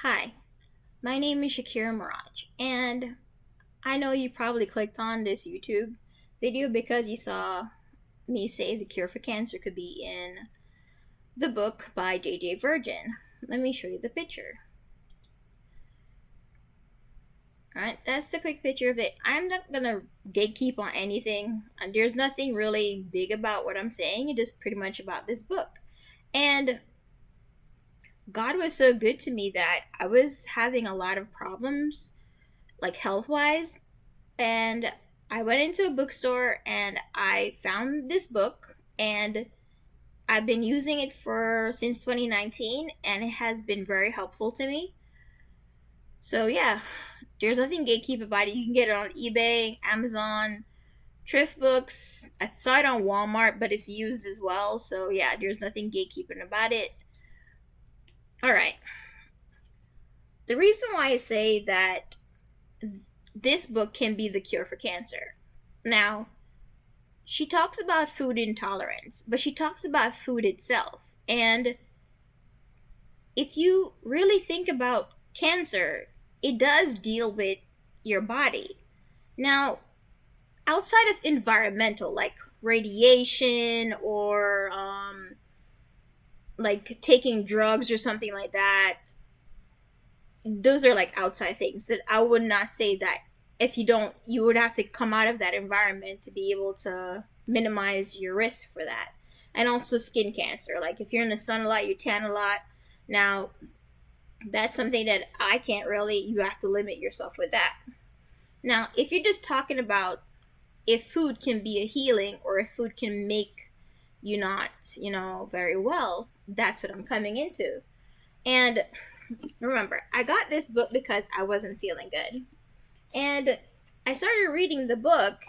Hi, my name is Shakira Miraj, and I know you probably clicked on this YouTube video because you saw me say the cure for cancer could be in the book by J.J. Virgin. Let me show you the picture. Alright, that's the quick picture of it. I'm not gonna gatekeep on anything. There's nothing really big about what I'm saying, it is pretty much about this book. And God was so good to me that I was having a lot of problems, like health wise, and I went into a bookstore and I found this book, and I've been using it for since 2019, and it has been very helpful to me. So yeah, there's nothing gatekeep about it. You can get it on eBay, Amazon, thrift books. I saw it on Walmart, but it's used as well. So yeah, there's nothing gatekeeping about it. All right. The reason why I say that this book can be the cure for cancer. Now, she talks about food intolerance, but she talks about food itself. And if you really think about cancer, it does deal with your body. Now, outside of environmental, like radiation or like taking drugs or something like that, those are like outside things that I would not say that if you don't, you would have to come out of that environment to be able to minimize your risk for that. And also skin cancer. Like if you're in the sun a lot, you tan a lot. Now, that's something that I can't really, you have to limit yourself with that. Now, if you're just talking about if food can be a healing or if food can make you not, very well, that's what I'm coming into. And remember, I got this book because I wasn't feeling good. And I started reading the book,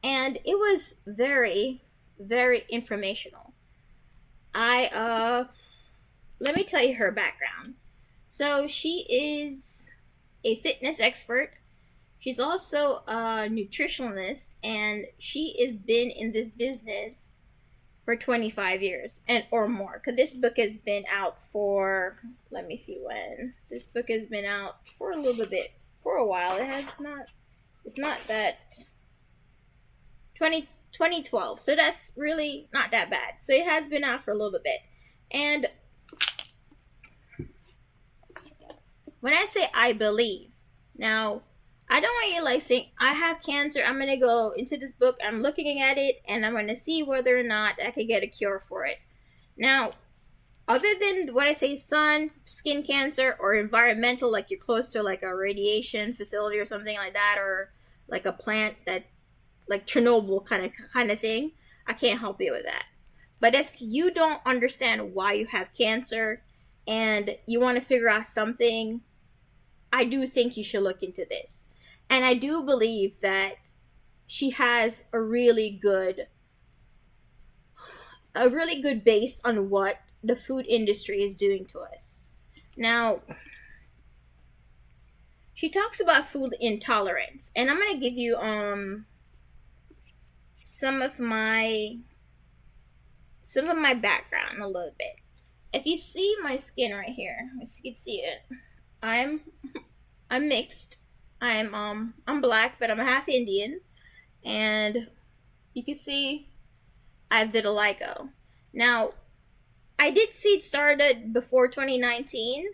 and it was very, very informational. I let me tell you her background. So she is a fitness expert. She's also a nutritionist, and she has been in this business for 25 years and or more. Because this book has been out for, let me see when. This book has been out for a little bit, for a while. It's not that 2012. So that's really not that bad. So it has been out for a little bit. And when I say I believe, now I don't want you like saying I have cancer. I'm gonna go into this book. I'm looking at it, and I'm gonna see whether or not I can get a cure for it. Now, other than what I say, sun, skin cancer, or environmental, like you're close to like a radiation facility or something like that, or like a plant that, like Chernobyl kind of thing, I can't help you with that. But if you don't understand why you have cancer and you want to figure out something, I do think you should look into this. And I do believe that she has a really good base on what the food industry is doing to us. Now, she talks about food intolerance, and I'm going to give you some of my background a little bit. If you see my skin right here, you can see it. I'm I'm mixed. I'm black, but I'm half Indian, and you can see I have vitiligo. Now, I did see it started before 2019,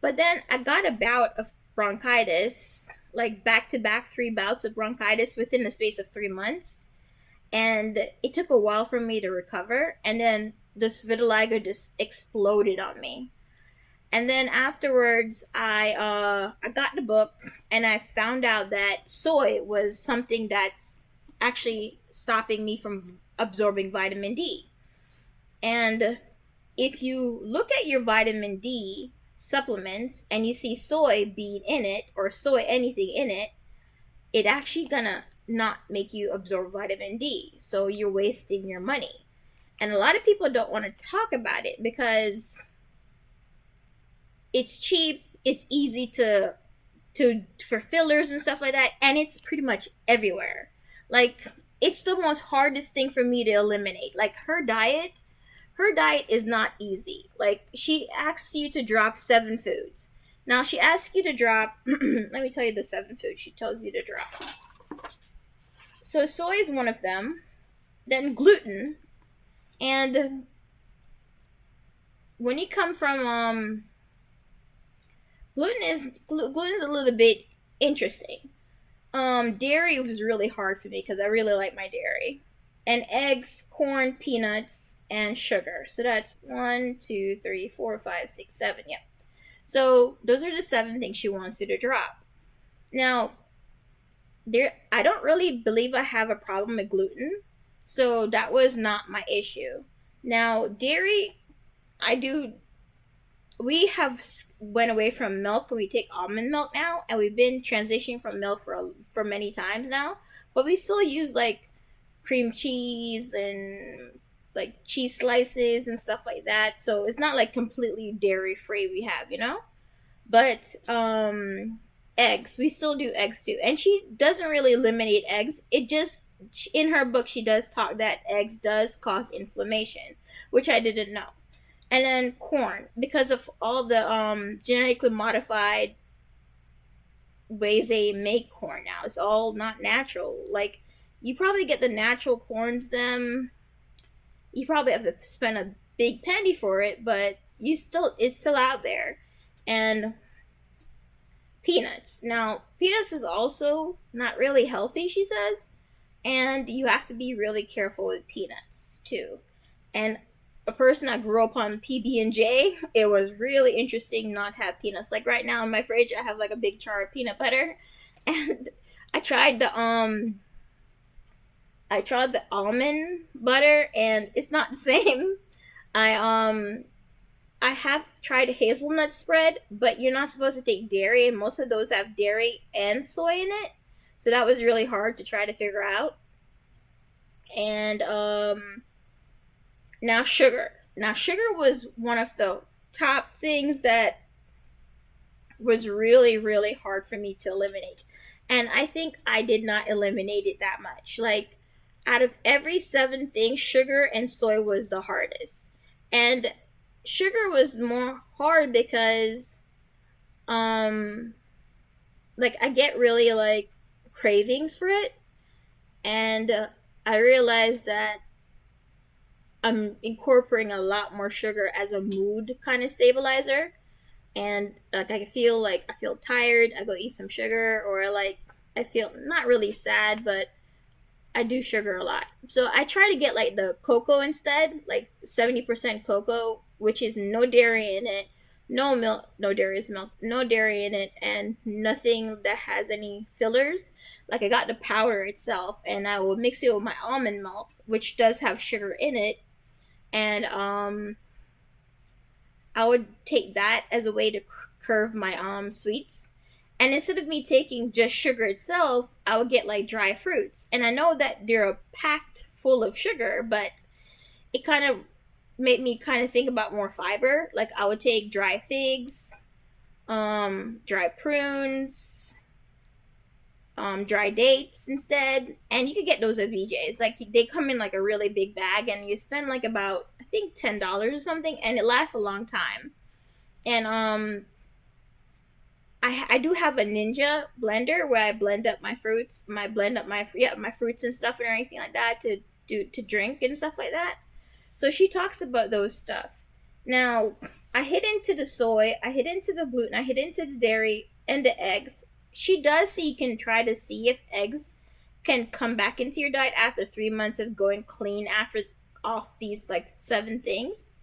but then I got a bout of bronchitis, like back to back 3 bouts of bronchitis within the space of 3 months, and it took a while for me to recover, and then this vitiligo just exploded on me. And then afterwards, I got the book, and I found out that soy was something that's actually stopping me from absorbing vitamin D. And if you look at your vitamin D supplements and you see soy being in it or soy anything in it, it actually gonna not make you absorb vitamin D. So you're wasting your money. And a lot of people don't want to talk about it because it's cheap, it's easy to for fillers and stuff like that, and it's pretty much everywhere. Like it's the most hardest thing for me to eliminate. Like her diet is not easy. Like she asks you to drop 7 foods. Now she asks you to drop. Let me tell you the 7 foods she tells you to drop. So soy is one of them. Then gluten, and when you come from gluten is a little bit interesting. Dairy was really hard for me because I really like my dairy. And eggs, corn, peanuts, and sugar. So that's 1, 2, 3, 4, 5, 6, 7. Yeah. So those are the 7 things she wants you to drop. Now, I don't really believe I have a problem with gluten, so that was not my issue. Now, dairy, I do. We have went away from milk. We take almond milk now, and we've been transitioning from milk for many times now. But we still use like cream cheese and like cheese slices and stuff like that. So it's not like completely dairy free. We have, but eggs, we still do eggs too, and she doesn't really eliminate eggs. It just, in her book she does talk that eggs does cause inflammation, which I didn't know. And then corn, because of all the genetically modified ways they make corn now, it's all not natural. Like, you probably get the natural corns, them you probably have to spend a big penny for it, but it's still out there. And peanuts. Now, peanuts is also not really healthy, she says, and you have to be really careful with peanuts too. And a person that grew up on PB&J, it was really interesting not have peanuts. Like right now in my fridge, I have like a big jar of peanut butter, and I tried the almond butter, and it's not the same. I have tried hazelnut spread, but you're not supposed to take dairy, and most of those have dairy and soy in it. So that was really hard to try to figure out. And now sugar. Now sugar was one of the top things that was really, really hard for me to eliminate. And I think I did not eliminate it that much. Like, out of every 7 things, sugar and soy was the hardest. And sugar was more hard because like I get really like cravings for it, and I realized that I'm incorporating a lot more sugar as a mood kind of stabilizer. And like I feel tired, I go eat some sugar, or like I feel not really sad, but I do sugar a lot. So I try to get like the cocoa instead, like 70% cocoa, which is no dairy in it, no milk, no dairy is milk, no dairy in it, and nothing that has any fillers. Like, I got the powder itself, and I will mix it with my almond milk, which does have sugar in it, and I would take that as a way to curve my sweets. And instead of me taking just sugar itself, I would get like dry fruits. And I know that they're packed full of sugar, but it kind of made me kind of think about more fiber. Like, I would take dry figs, dry prunes, dry dates instead. And you could get those at VJ's. Like, they come in like a really big bag, and you spend like about, I think, $10 or something, and it lasts a long time. And I do have a Ninja blender where I blend up my fruits, my fruits and stuff and everything like that to drink and stuff like that. So she talks about those stuff. Now, I hit into the soy, I hit into the gluten, I hit into the dairy and the eggs. She does say you can try to see if eggs can come back into your diet after 3 months of going clean after off these like 7 things,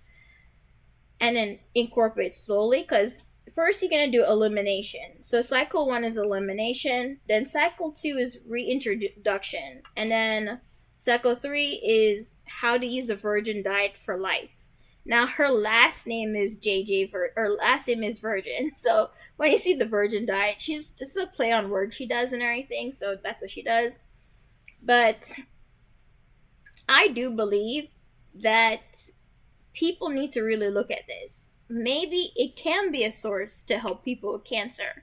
and then incorporate slowly. Because first you're going to do elimination. So cycle 1 is elimination, then cycle 2 is reintroduction, and then cycle 3 is how to use a virgin diet for life. Now, her last name is her last name is Virgin. So when you see the Virgin diet, she's just a play on words she does and everything. So that's what she does. But I do believe that people need to really look at this. Maybe it can be a source to help people with cancer.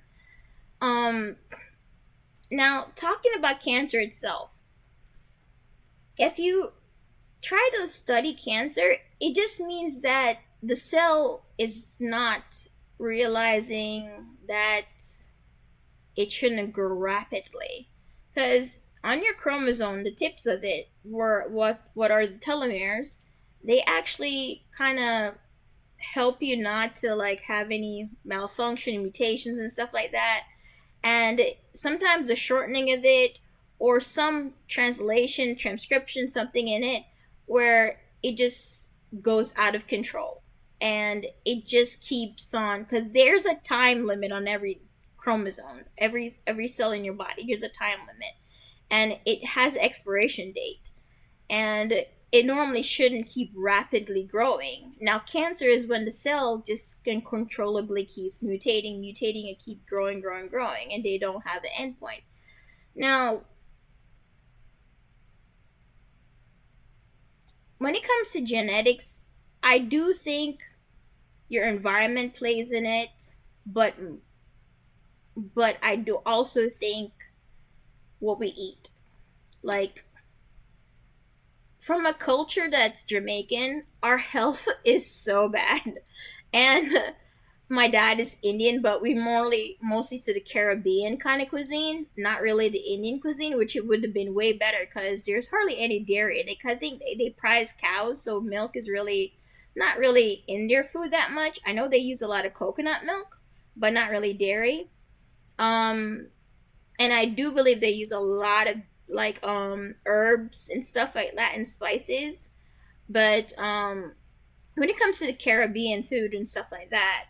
Now, talking about cancer itself, if you try to study cancer, it just means that the cell is not realizing that it shouldn't grow rapidly. Because on your chromosome, the tips of it were what are the telomeres. They actually kind of help you not to like have any malfunction, mutations, and stuff like that. And sometimes the shortening of it, or some translation, transcription, something in it, where it just goes out of control, and it just keeps on, because there's a time limit on every chromosome, every cell in your body. There's a time limit, and it has an expiration date, and it normally shouldn't keep rapidly growing. Now, cancer is when the cell just uncontrollably keeps mutating, and keep growing, and they don't have an endpoint. Now, when it comes to genetics, I do think your environment plays in it, but I do also think what we eat. Like, from a culture that's Jamaican, our health is so bad. And my dad is Indian, but we mostly to the Caribbean kind of cuisine, not really the Indian cuisine, which it would have been way better because there's hardly any dairy in it. I think they prize cows, so milk is really not really in their food that much. I know they use a lot of coconut milk, but not really dairy. Um, and I do believe they use a lot of like herbs and stuff like that and spices. But when it comes to the Caribbean food and stuff like that,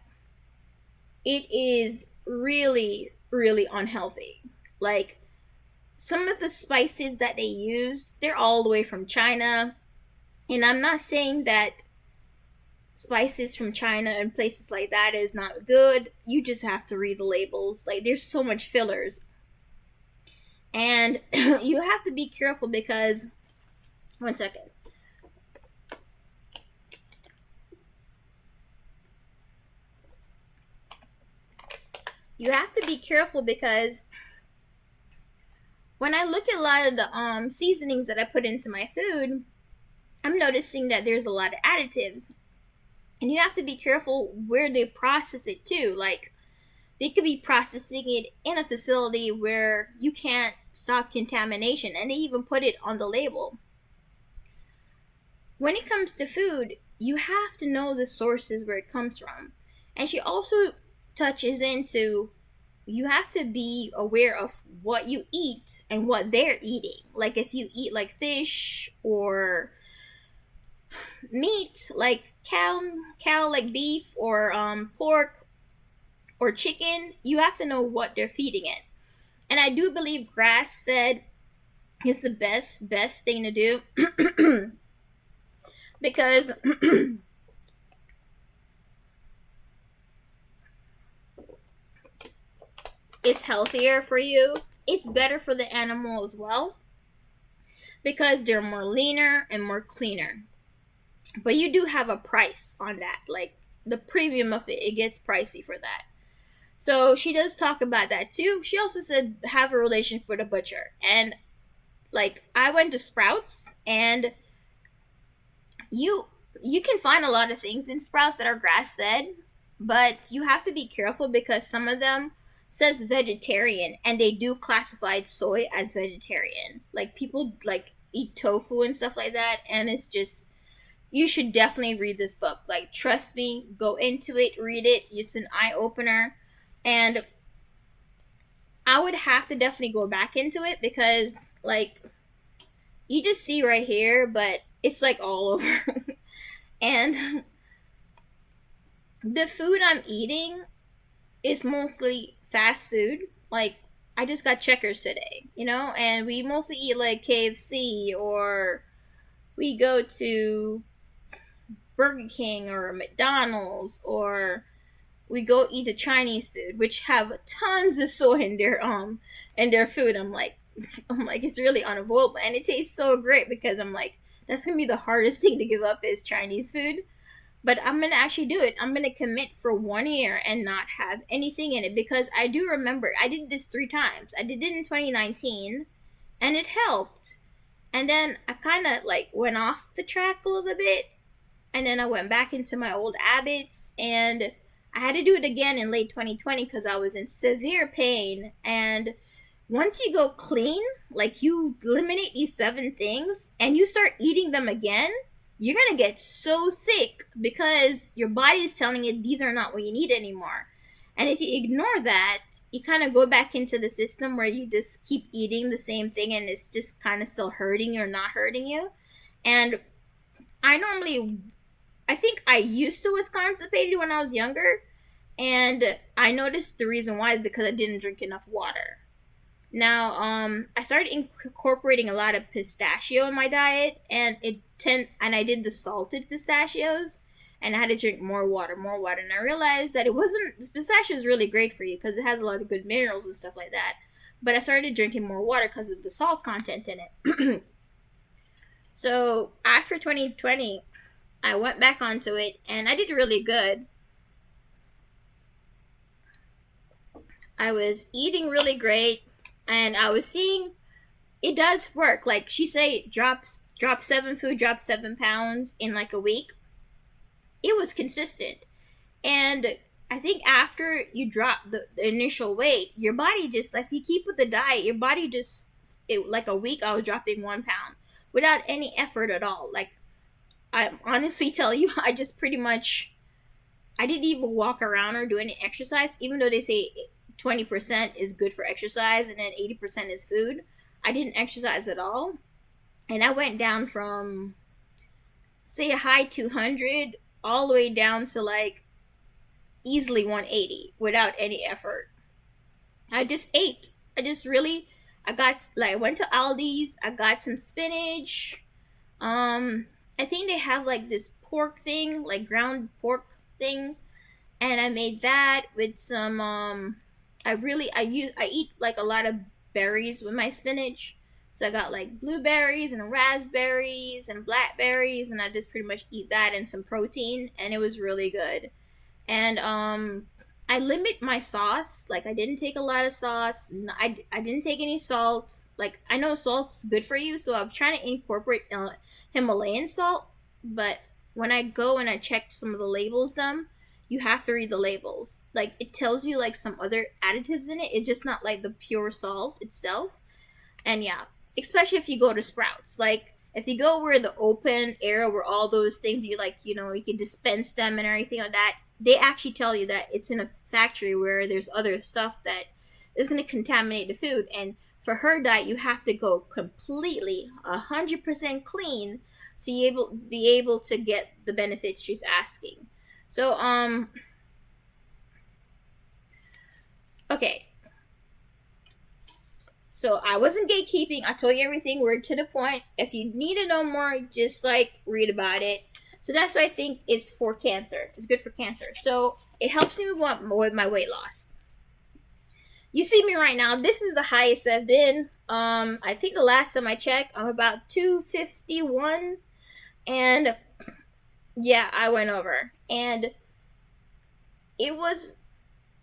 it is really, really unhealthy. Like, some of the spices that they use, they're all the way from China. And I'm not saying that spices from China and places like that is not good. You just have to read the labels. Like, there's so much fillers. And you have to be careful because, one second. You have to be careful because when I look at a lot of the seasonings that I put into my food, I'm noticing that there's a lot of additives. And you have to be careful where they process it too. Like, they could be processing it in a facility where you can't stop contamination, and they even put it on the label. When it comes to food, you have to know the sources where it comes from. And she also touches into, you have to be aware of what you eat and what they're eating. Like, if you eat like fish or meat, like cow like beef or pork or chicken, you have to know what they're feeding it. And I do believe grass fed is the best thing to do because it's healthier for you. It's better for the animal as well because they're more leaner and more cleaner. But you do have a price on that. Like, the premium of it gets pricey for that. So she does talk about that too. She also said have a relationship with a butcher. And like, I went to Sprouts, and you you can find a lot of things in Sprouts that are grass fed, but you have to be careful because some of them says vegetarian, and they do classify soy as vegetarian. Like, people like eat tofu and stuff like that, and it's just, you should definitely read this book. Like, trust me, go into it, read it. It's an eye opener. And I would have to definitely go back into it because, like, you just see right here, but it's like all over. And the food I'm eating is mostly fast food. Like, I just got Checkers today, and we mostly eat like KFC, or we go to Burger King or McDonald's, or we go eat the Chinese food, which have tons of soy in their food. I'm like, it's really unavoidable, and it tastes so great because I'm like, that's gonna be the hardest thing to give up is Chinese food. But I'm gonna actually do it. I'm gonna commit for 1 year and not have anything in it because I do remember I did this 3 times. I did it in 2019, and it helped. And then I kind of like went off the track a little bit, and then I went back into my old habits, and I had to do it again in late 2020 because I was in severe pain. And once you go clean, like you eliminate these 7 things and you start eating them again, you're gonna get so sick because your body is telling you these are not what you need anymore. And if you ignore that, you kind of go back into the system where you just keep eating the same thing and it's just kind of still hurting you or not hurting you. And I normally, I think I used to was constipated when I was younger, and I noticed the reason why is because I didn't drink enough water. Now, I started incorporating a lot of pistachio in my diet, and I did the salted pistachios, and I had to drink more water, and I realized that it wasn't pistachio is really great for you because it has a lot of good minerals and stuff like that. But I started drinking more water because of the salt content in it. So after 2020, I went back onto it, and I did really good. I was eating really great, and I was seeing it does work. Like she say, drop 7 food, drop 7 pounds in like a week. It was consistent, and I think after you drop the initial weight, your body just if you keep with the diet, your body just like a week I was dropping 1 pound without any effort at all. Like I honestly tell you, I just pretty much I didn't even walk around or do any exercise, even though they say 20% is good for exercise and then 80% is food. I didn't exercise at all. And I went down from, say, a high 200 all the way down to like easily 180 without any effort. I just ate. I got, like, I went to Aldi's, I got some spinach. I think they have like this pork thing, like ground pork thing, and I made that with some I eat like a lot of berries with my spinach. So I got like blueberries and raspberries and blackberries, and I just pretty much eat that and some protein, and it was really good. And I limit my sauce. Like I didn't take a lot of sauce. I didn't take any salt. Like I know salt's good for you, so I'm trying to incorporate Himalayan salt. But when I go and I check some of the labels, you have to read the labels. Like it tells you like some other additives in it. It's just not like the pure salt itself. And yeah, especially if you go to Sprouts. Like if you go where the open area where all those things you like, you can dispense them and everything like that, they actually tell you that it's in a factory where there's other stuff that is going to contaminate the food. And for her diet, you have to go completely 100% clean to be able to get the benefits she's asking. So okay. So I wasn't gatekeeping. I told you everything. We're to the point. If you need to know more, just like read about it. So that's what I think is for cancer. It's good for cancer. So it helps me with my weight loss. You see me right now. This is the highest I've been. I think the last time I checked, I'm about 251, and yeah, I went over, and it was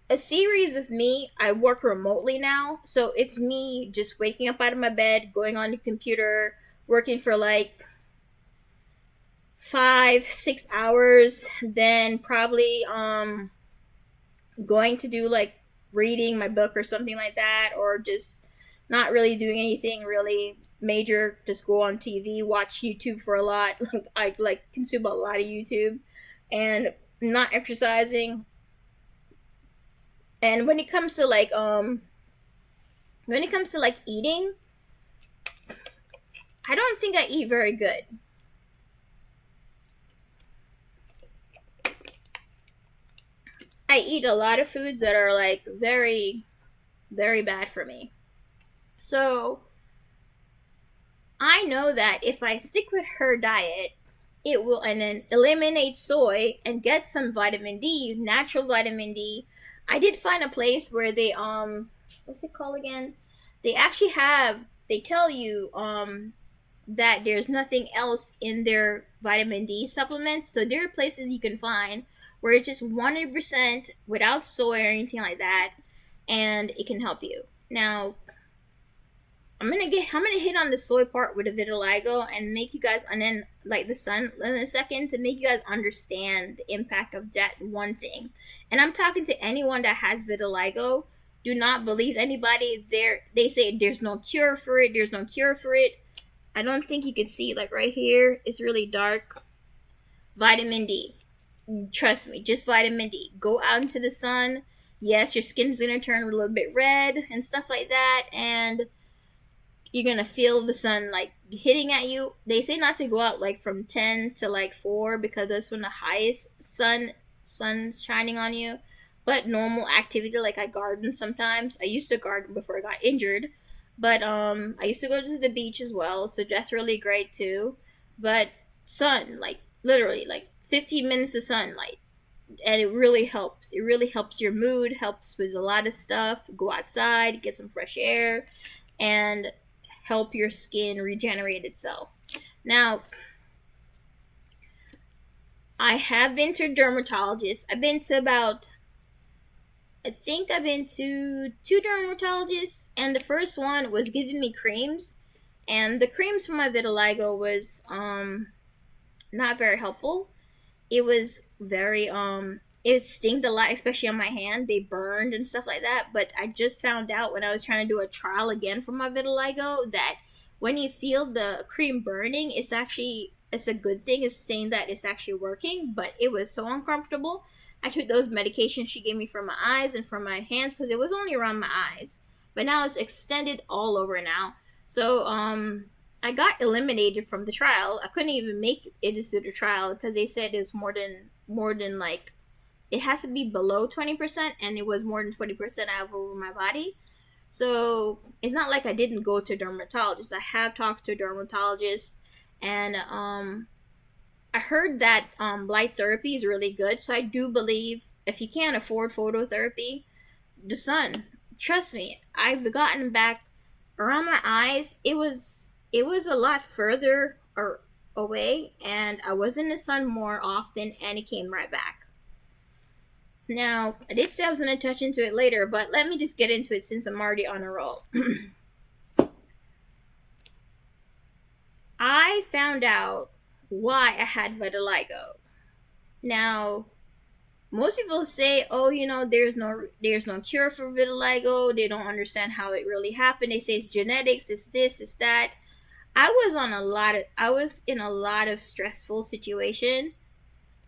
a series of me. I work remotely now, so it's me just waking up out of my bed, going on the computer, working for like 5-6 hours, then probably going to do like reading my book or something like that, or just not really doing anything really major. Just go on TV, watch YouTube for a lot. I like consume a lot of YouTube, and not exercising. And when it comes to like eating, I don't think I eat very good. I eat a lot of foods that are like very, very bad for me. So I know that if I stick with her diet, it will, and then eliminate soy and get some vitamin D, natural vitamin D. I did find a place where they what's it called again? They actually they tell you that there's nothing else in their vitamin D supplements. So there are places you can find where it's just 100% without soy or anything like that, and it can help you. Now, I'm gonna hit on the soy part with the vitiligo and make you guys, and then like the sun in a second, to make you guys understand the impact of that one thing. And I'm talking to anyone that has vitiligo. Do not believe anybody there. They say there's no cure for it. There's no cure for it. I don't think you can see, like right here, it's really dark. Vitamin D. Trust me, just vitamin D. Go out into the sun. Yes, your skin's gonna turn a little bit red and stuff like that, and you're gonna feel the sun like hitting at you. They say not to go out like from 10 to like 4 because that's when the highest sun's shining on you. But normal activity, like I garden sometimes. I used to garden before I got injured, but I used to go to the beach as well, so that's really great too. But sun, like literally like 15 minutes of sunlight, and it really helps. It really helps your mood, helps with a lot of stuff. Go outside, get some fresh air, and help your skin regenerate itself. Now, I have been to dermatologists. I think I've been to 2 dermatologists, and the first one was giving me creams, and the creams for my vitiligo was not very helpful. It was very it stinged a lot, especially on my hand. They burned and stuff like that. But I just found out when I was trying to do a trial again for my vitiligo that when you feel the cream burning, it's a good thing. It's saying that it's actually working, but it was so uncomfortable. I took those medications she gave me for my eyes and for my hands because it was only around my eyes, but now it's extended all over now. So I got eliminated from the trial. I couldn't even make it to the trial because they said it's more than like, it has to be below 20%, and it was more than 20% over my body. So it's not like I didn't go to a dermatologist. I have talked to a dermatologist, and I heard that light therapy is really good. So I do believe if you can't afford phototherapy, the sun. Trust me, I've gotten back around my eyes. It was a lot further or away, and I was in the sun more often, and it came right back. Now, I did say I was going to touch into it later, but let me just get into it since I'm already on a roll. I found out why I had vitiligo. Now, most people say, "Oh, there's no cure for vitiligo." They don't understand how it really happened. They say it's genetics, it's this, it's that. I was in a lot of stressful situation.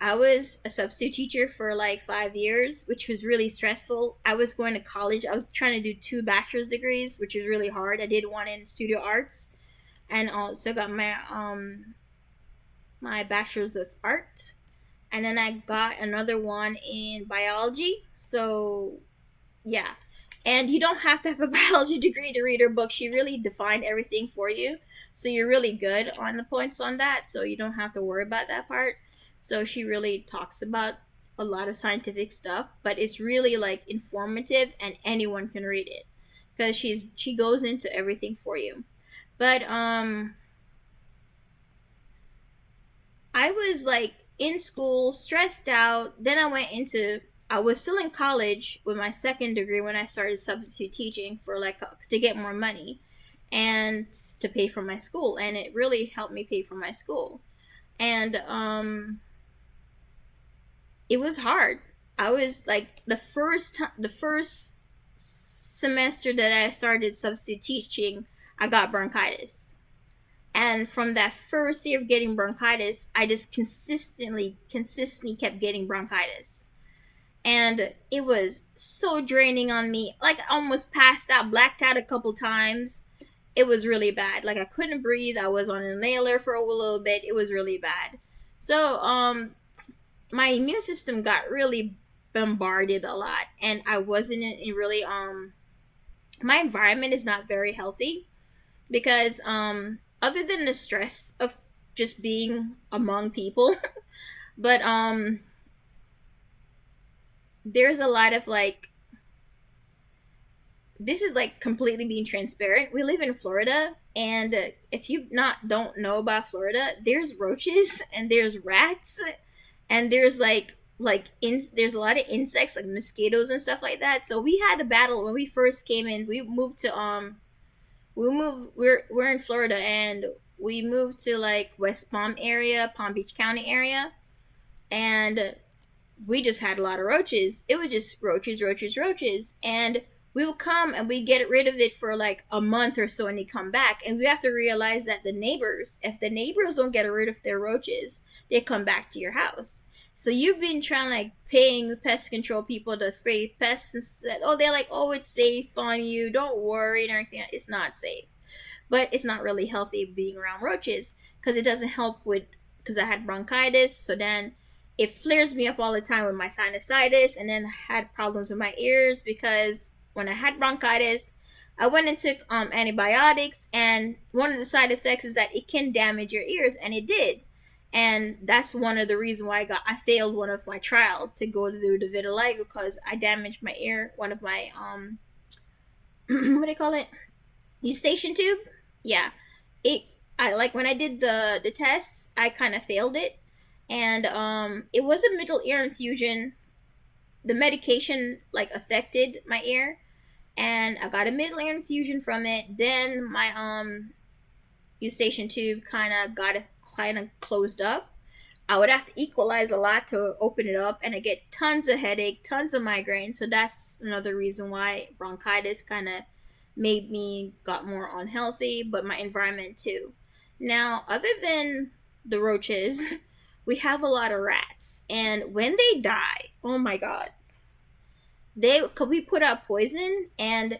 I was a substitute teacher for like 5 years, which was really stressful. I was going to college. I was trying to do 2 bachelor's degrees, which was really hard. I did one in studio arts, and also got my bachelor's of art, and then I got another one in biology. So yeah, and you don't have to have a biology degree to read her book. She really defined everything for you, so you're really good on the points on that. So you don't have to worry about that part. So she really talks about a lot of scientific stuff, but it's really like informative, and anyone can read it because she goes into everything for you. But I was like in school, stressed out. Then I was still in college with my second degree when I started substitute teaching for like to get more money and to pay for my school, and it really helped me pay for my school. And it was hard. I was like the first semester that I started substitute teaching, I got bronchitis. And from that first year of getting bronchitis, I just consistently kept getting bronchitis. And it was so draining on me. Like I almost passed out, blacked out a couple times. It was really bad. Like I couldn't breathe. I was on an inhaler for a little bit. It was really bad. So my immune system got really bombarded a lot, and I wasn't in really my environment is not very healthy because other than the stress of just being among people, but there's a lot of like, this is like completely being transparent. We live in Florida, and if you not don't know about Florida, there's roaches and there's rats, and there's there's a lot of insects like mosquitoes and stuff like that. So we had a battle when we first came in. we're in Florida, and we moved to like West Palm area, Palm Beach County area, and we just had a lot of roaches. It was just roaches, roaches, roaches. And we would come and we get rid of it for like a month or so, and they come back. And we have to realize that if the neighbors don't get rid of their roaches, they come back to your house. So you've been trying like paying the pest control people to spray pests and said, oh, they're like, oh, it's safe on you, don't worry and everything. It's not safe, but it's not really healthy being around roaches because it doesn't help with, because I had bronchitis, so then it flares me up all the time with my sinusitis, and then I had problems with my ears because when I had bronchitis, I went and took antibiotics, and one of the side effects is that it can damage your ears, and it did. And that's one of the reasons why I failed one of my trial to go to do the vitiligo, because I damaged my ear, one of my what do you call it, eustachian tube. Yeah, it, I like when I did the tests, I kind of failed it, and it was a middle ear infusion. The medication like affected my ear, and I got a middle ear infusion from it. Then my eustachian tube kind of closed up. I would have to equalize a lot to open it up, and I get tons of headache, tons of migraine. So that's another reason why bronchitis kind of made me got more unhealthy, but my environment too. Now, other than the roaches, we have a lot of rats, and when they die, oh my god, they could we put out poison, and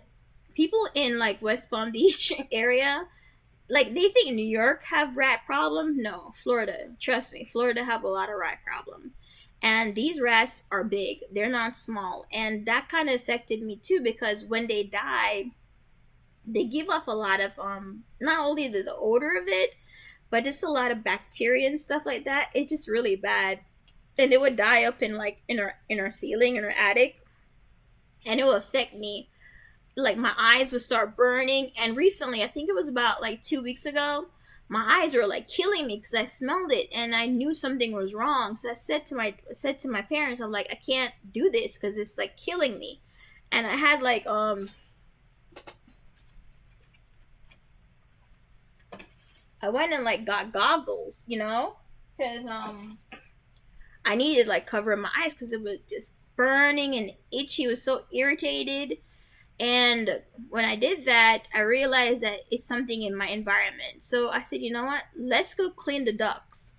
people in like West Palm Beach area, like they think New York have rat problem. No, Florida, trust me, Florida have a lot of rat problem. And these rats are big, they're not small, and that kind of affected me too, because when they die, they give off a lot of not only the odor of it, but it's a lot of bacteria and stuff like that. It's just really bad. And it would die up in like in our ceiling, in our attic, and it would affect me. Like my eyes would start burning, and recently, I think it was about like 2 weeks ago, my eyes were like killing me because I smelled it and I knew something was wrong. So I said to my parents, I'm like, I can't do this because it's like killing me. And I had like I went and like got goggles, because I needed like cover my eyes because it was just burning and itchy. It was so irritated. And when I did that, I realized that it's something in my environment. So I said, you know what? Let's go clean the ducts.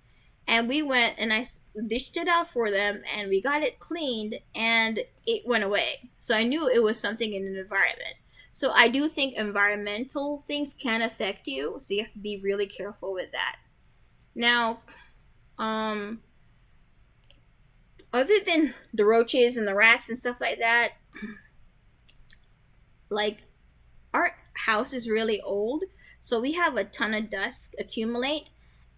And we went and I dished it out for them, and we got it cleaned, and it went away. So I knew it was something in the environment. So I do think environmental things can affect you. So you have to be really careful with that. Now, um, other than the roaches and the rats and stuff like that, like our house is really old, so we have a ton of dust accumulate,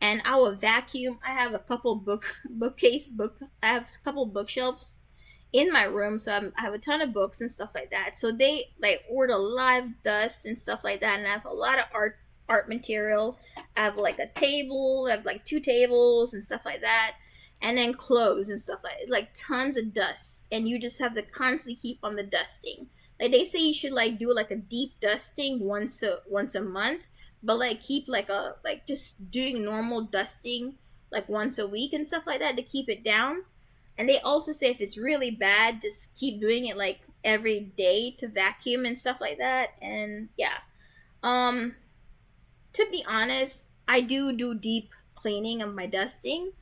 and our vacuum, I have a couple book I have a couple bookshelves in my room, so I have a ton of books and stuff like that, so they like order a lot of dust and stuff like that. And I have a lot of art material. I have like a table, I have like two tables and stuff like that, and then clothes and stuff like tons of dust, and you just have to constantly keep on the dusting. Like they say you should like do like a deep dusting once a month, but like keep like a like just doing normal dusting like once a week and stuff like that to keep it down. And they also say if it's really bad, just keep doing it like every day to vacuum and stuff like that. And yeah, um, to be honest, I do deep cleaning of my dusting,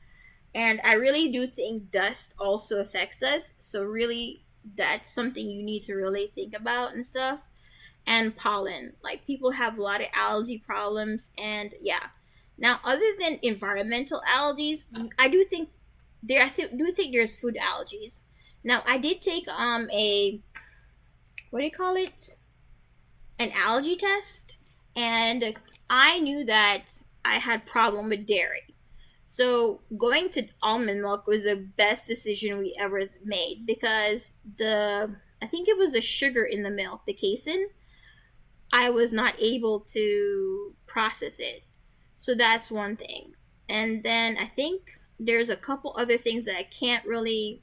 and I really do think dust also affects us. So really, that's something you need to really think about and stuff. And pollen, like people have a lot of allergy problems, and yeah. Now, other than environmental allergies, I do think do think there's food allergies. Now, I did take a, what do you call it, an allergy test, and I knew that I had problem with dairy. So going to almond milk was the best decision we ever made, because I think it was the sugar in the milk, the casein, I was not able to process it. So that's one thing. And then I think there's a couple other things that I can't really,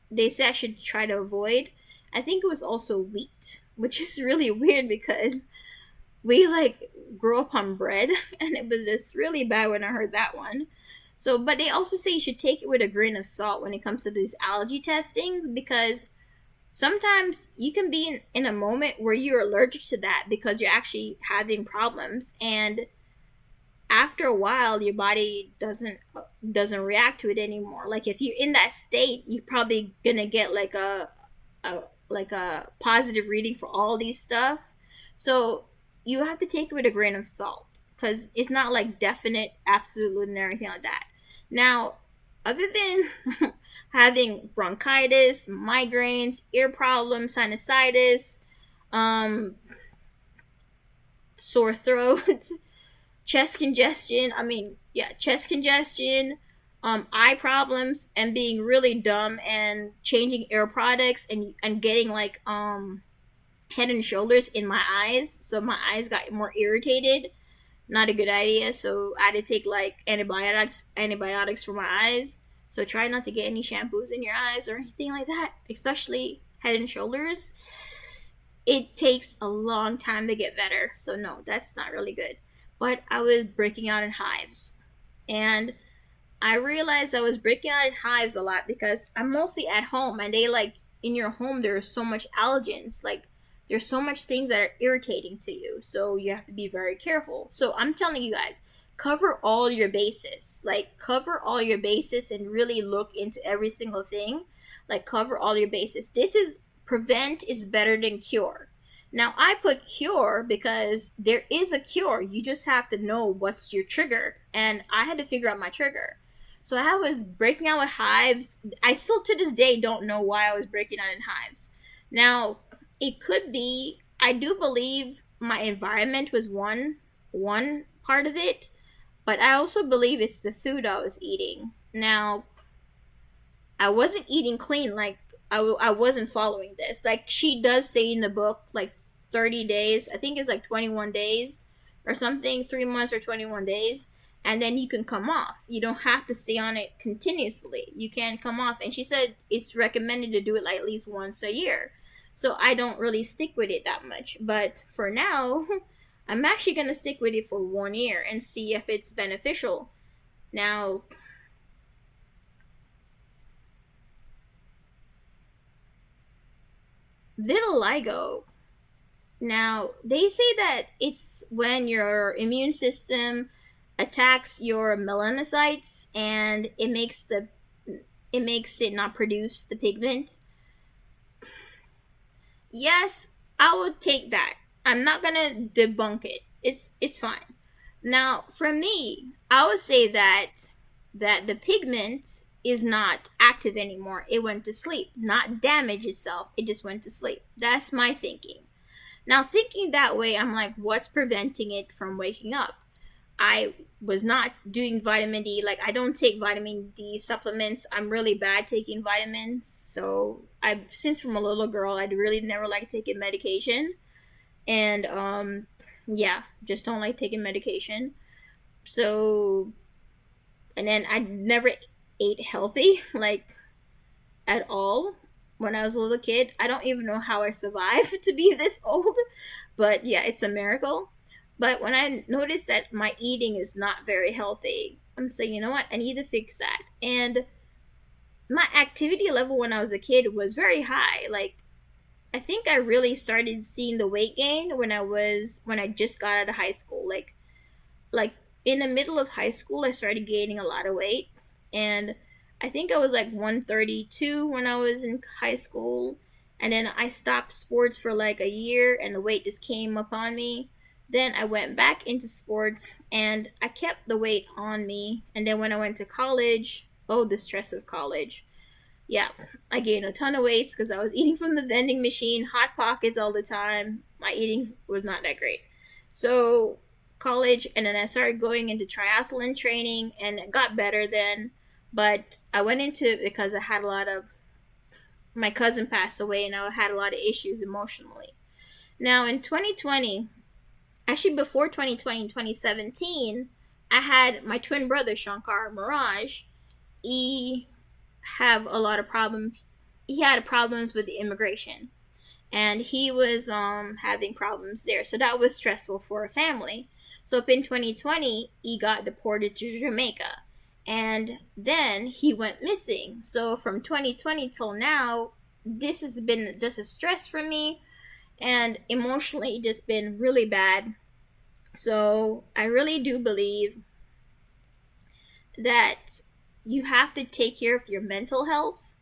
they say I should try to avoid. I think it was also wheat, which is really weird because we like grew up on bread, and it was just really bad when I heard that one. So, but they also say you should take it with a grain of salt when it comes to these allergy testing, because sometimes you can be in a moment where you're allergic to that because you're actually having problems, and after a while your body doesn't react to it anymore. Like if you're in that state, you're probably gonna get a like a positive reading for all these stuff. So you have to take it with a grain of salt, because it's not like definite absolute and everything like that. Now, other than having bronchitis, migraines, ear problems, sinusitis, um sore throat, chest congestion. I mean, yeah, chest congestion, eye problems, and being really dumb and changing air products, and getting like head and shoulders in my eyes, so my eyes got more irritated. Not a good idea. So I had to take like antibiotics for my eyes. So try not to get any shampoos in your eyes or anything like that, especially head and shoulders. It takes a long time to get better. So no, that's not really good. But I was breaking out in hives. And I realized I was breaking out in hives a lot because I'm mostly at home, and they like in your home there's so much allergens. Like there's so much things that are irritating to you. So you have to be very careful. So I'm telling you guys, cover all your bases. Like cover all your bases and really look into every single thing. Like cover all your bases. This is prevent is better than cure. Now I put cure because there is a cure. You just have to know what's your trigger. And I had to figure out my trigger. So I was breaking out with hives. I still to this day don't know why I was breaking out in hives. Now, it could be, I do believe my environment was one part of it, but I also believe it's the food I was eating. Now, I wasn't eating clean. Like I wasn't following this. Like she does say in the book, like 30 days. I think it's like 21 days or something, 3 months or 21 days. And then you can come off. You don't have to stay on it continuously. You can come off. And she said it's recommended to do it like at least once a year. So I don't really stick with it that much. But for now, I'm actually going to stick with it for 1 year and see if it's beneficial. Now, vitiligo. Now, they say that it's when your immune system attacks your melanocytes, and it makes it not produce the pigment. Yes, I would take that. I'm not going to debunk it. It's fine. Now, for me, I would say that the pigment is not active anymore. It went to sleep, not damage itself. It just went to sleep. That's my thinking. Now, thinking that way, I'm like, what's preventing it from waking up? I was not doing vitamin D. Like, I don't take vitamin D supplements. I'm really bad taking vitamins. So, since from a little girl, I really never liked taking medication. And, yeah, just don't like taking medication. So, and then I never ate healthy, like, at all when I was a little kid. I don't even know how I survived to be this old, but yeah, it's a miracle. But when I noticed that my eating is not very healthy, I'm saying, you know what, I need to fix that. And my activity level when I was a kid was very high. Like, I think I really started seeing the weight gain when I just got out of high school. Like in the middle of high school, I started gaining a lot of weight, and I think I was like 132 when I was in high school, and then I stopped sports for like a year, and the weight just came upon me. Then I went back into sports, and I kept the weight on me. And then when I went to college, oh, the stress of college. Yeah, I gained a ton of weight because I was eating from the vending machine, hot pockets all the time. My eating was not that great. So college, and then I started going into triathlon training, and it got better then. But I went into it because I had a lot of my cousin passed away, and I had a lot of issues emotionally. Now in 2020, actually before 2020, 2017, I had my twin brother Shankar Mirage. He have a lot of problems. He had problems with the immigration, and he was having problems there. So that was stressful for a family. So up in 2020, he got deported to Jamaica, and then he went missing. So from 2020 till now, this has been just a stress for me, and emotionally just been really bad. So I really do believe that you have to take care of your mental health.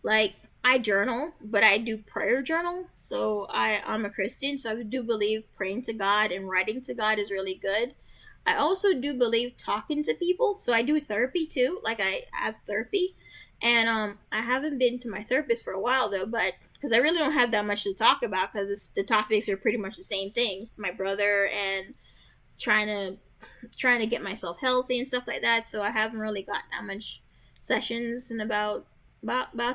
Like, I journal, but I do prayer journal. So I'm a Christian, so I do believe praying to God and writing to God is really good. I also do believe talking to people. So I do therapy too. Like, I have therapy. And I haven't been to my therapist for a while though, but because I really don't have that much to talk about, because the topics are pretty much the same things. My brother and trying to trying to get myself healthy and stuff like that. So I haven't really got that much sessions in about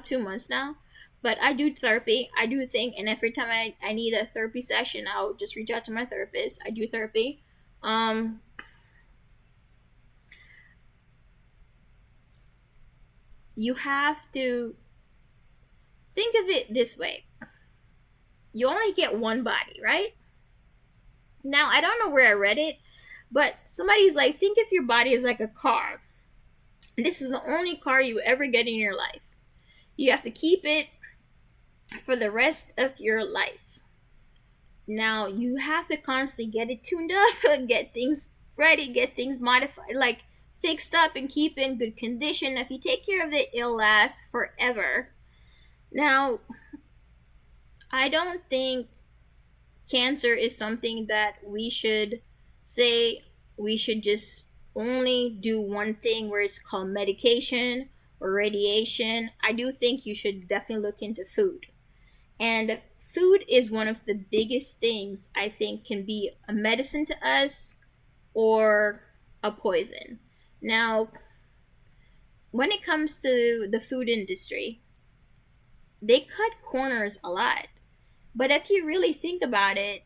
2 months now. But I do therapy. I do think, and every time I need a therapy session, I'll just reach out to my therapist. I do therapy. Um, you have to think of it this way: you only get one body, right? Now I don't know where I read it, but somebody's like, think of your body as like a car. And this is the only car you ever get in your life. You have to keep it for the rest of your life. Now you have to constantly get it tuned up, get things ready, get things modified, like fixed up and keep in good condition. If you take care of it, it'll last forever. Now, I don't think cancer is something that we should say we should just only do one thing where it's called medication or radiation. I do think you should definitely look into food. And food is one of the biggest things I think can be a medicine to us or a poison. Now, when it comes to the food industry, they cut corners a lot. But if you really think about it,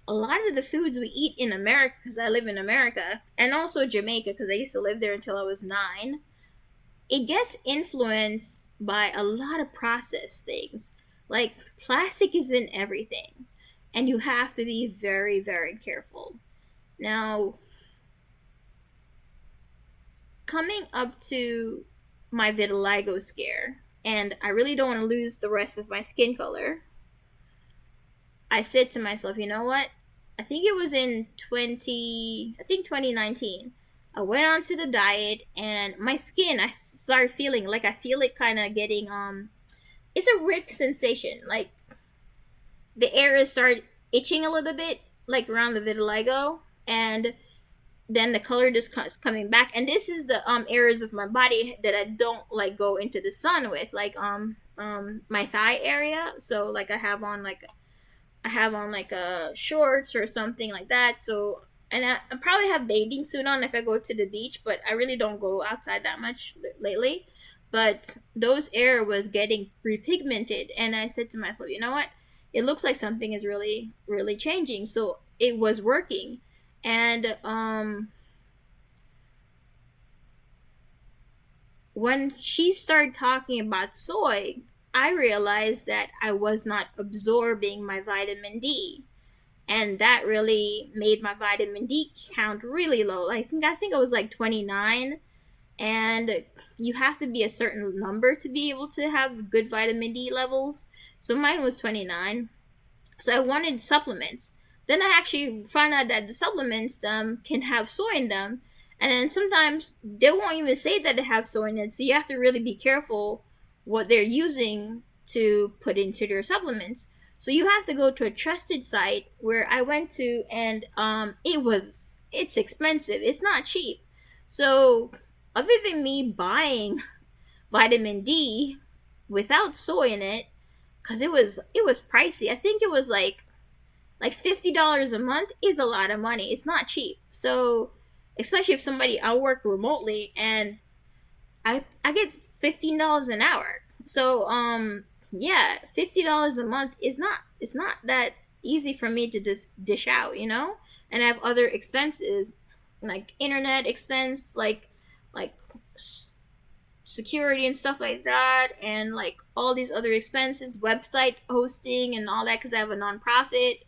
a lot of the foods we eat in America, because I live in America, and also Jamaica, because I used to live there until I was 9, it gets influenced by a lot of processed things. Like, plastic is in everything, and you have to be very, very careful. Now, coming up to my vitiligo scare, and I really don't want to lose the rest of my skin color, I said to myself, you know what? I think it was in 2019. I went on to the diet, and my skin, I started feeling like I feel it kind of getting it's a weird sensation. Like, the area started itching a little bit, like around the vitiligo, and then the color just is coming back. And this is the areas of my body that I don't like go into the sun with, like my thigh area. So like I have on like shorts or something like that. So, and I probably have bathing suit on if I go to the beach, but I really don't go outside that much lately. But those air was getting repigmented, and I said to myself, you know what? It looks like something is really, really changing. So it was working, and when she started talking about soy, I realized that I was not absorbing my vitamin D. And that really made my vitamin D count really low. I think I was like 29, and you have to be a certain number to be able to have good vitamin D levels. So mine was 29. So I wanted supplements. Then I actually found out that the supplements can have soy in them, and then sometimes they won't even say that they have soy in it. So you have to really be careful what they're using to put into their supplements. So you have to go to a trusted site where I went to, and it's expensive. It's not cheap. So other than me buying vitamin D without soy in it, because it was pricey. I think it was like $50 a month is a lot of money. It's not cheap. So especially if I work remotely, and I get $15 an hour. So yeah, $50 a month is not, it's not that easy for me to just dish out, you know? And I have other expenses like internet expense, like security and stuff like that, and like all these other expenses, website hosting and all that, because I have a nonprofit.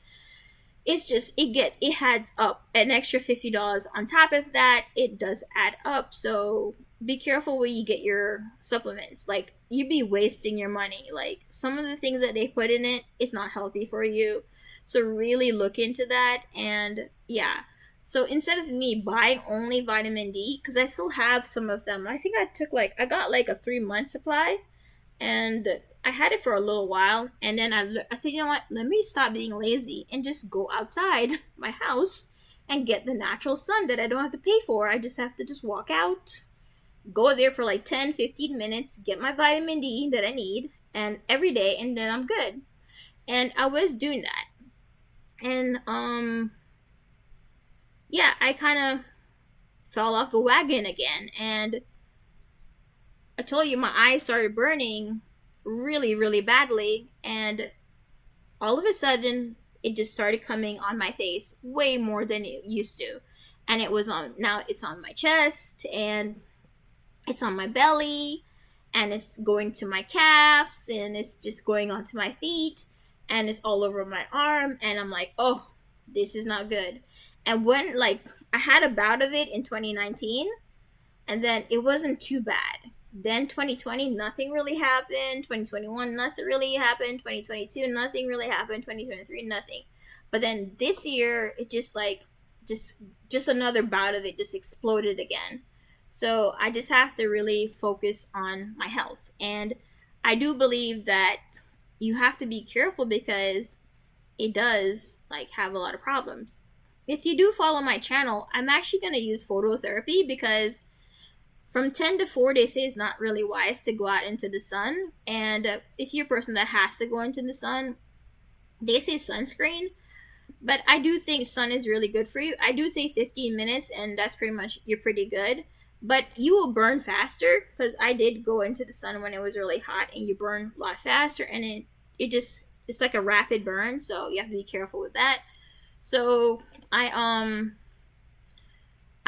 It's just it adds up. An extra $50 on top of that, it does add up. So be careful where you get your supplements. Like, you'd be wasting your money. Like, some of the things that they put in it is not healthy for you. So really look into that. And yeah, so instead of me buying only vitamin D, because I still have some of them, I think I got like a 3-month supply, and I had it for a little while, and then I said, you know what, let me stop being lazy and just go outside my house and get the natural sun that I don't have to pay for. I just have to just walk out, go there for like 10-15 minutes, get my vitamin D that I need, and every day, and then I'm good. And I was doing that. And yeah, I kind of fell off the wagon again, and I told you my eyes started burning really, really badly, and all of a sudden it just started coming on my face way more than it used to. And now it's on my chest, and it's on my belly, and it's going to my calves, and it's just going onto my feet, and it's all over my arm, and I'm like, oh, this is not good. And when, like, I had a bout of it in 2019, and then it wasn't too bad. Then 2020, nothing really happened. 2021, nothing really happened. 2022, nothing really happened. 2023, nothing. But then this year, it just another bout of it just exploded again. So I just have to really focus on my health. And I do believe that you have to be careful, because it does like have a lot of problems. If you do follow my channel, I'm actually going to use phototherapy, because from 10 to 4, they say it's not really wise to go out into the sun. And if you're a person that has to go into the sun, they say sunscreen. But I do think sun is really good for you. I do say 15 minutes, and that's pretty much, you're pretty good. But you will burn faster, because I did go into the sun when it was really hot, and you burn a lot faster, and it's like a rapid burn, so you have to be careful with that. So I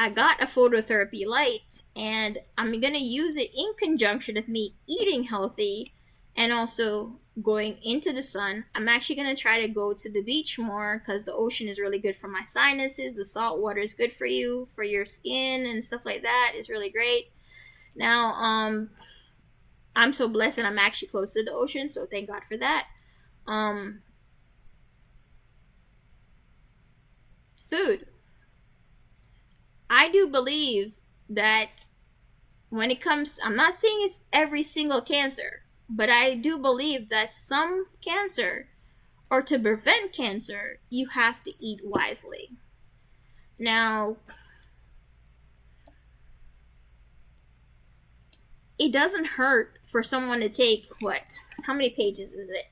got a phototherapy light, and I'm gonna use it in conjunction with me eating healthy and also going into the sun. I'm actually gonna try to go to the beach more, because the ocean is really good for my sinuses. The salt water is good for you, for your skin and stuff like that. It's really great. Now, I'm so blessed that I'm actually close to the ocean, so thank God for that. Food. I do believe that when it comes, I'm not saying it's every single cancer, but I do believe that some cancer, or to prevent cancer, you have to eat wisely. Now, it doesn't hurt for someone to take what? How many pages is it?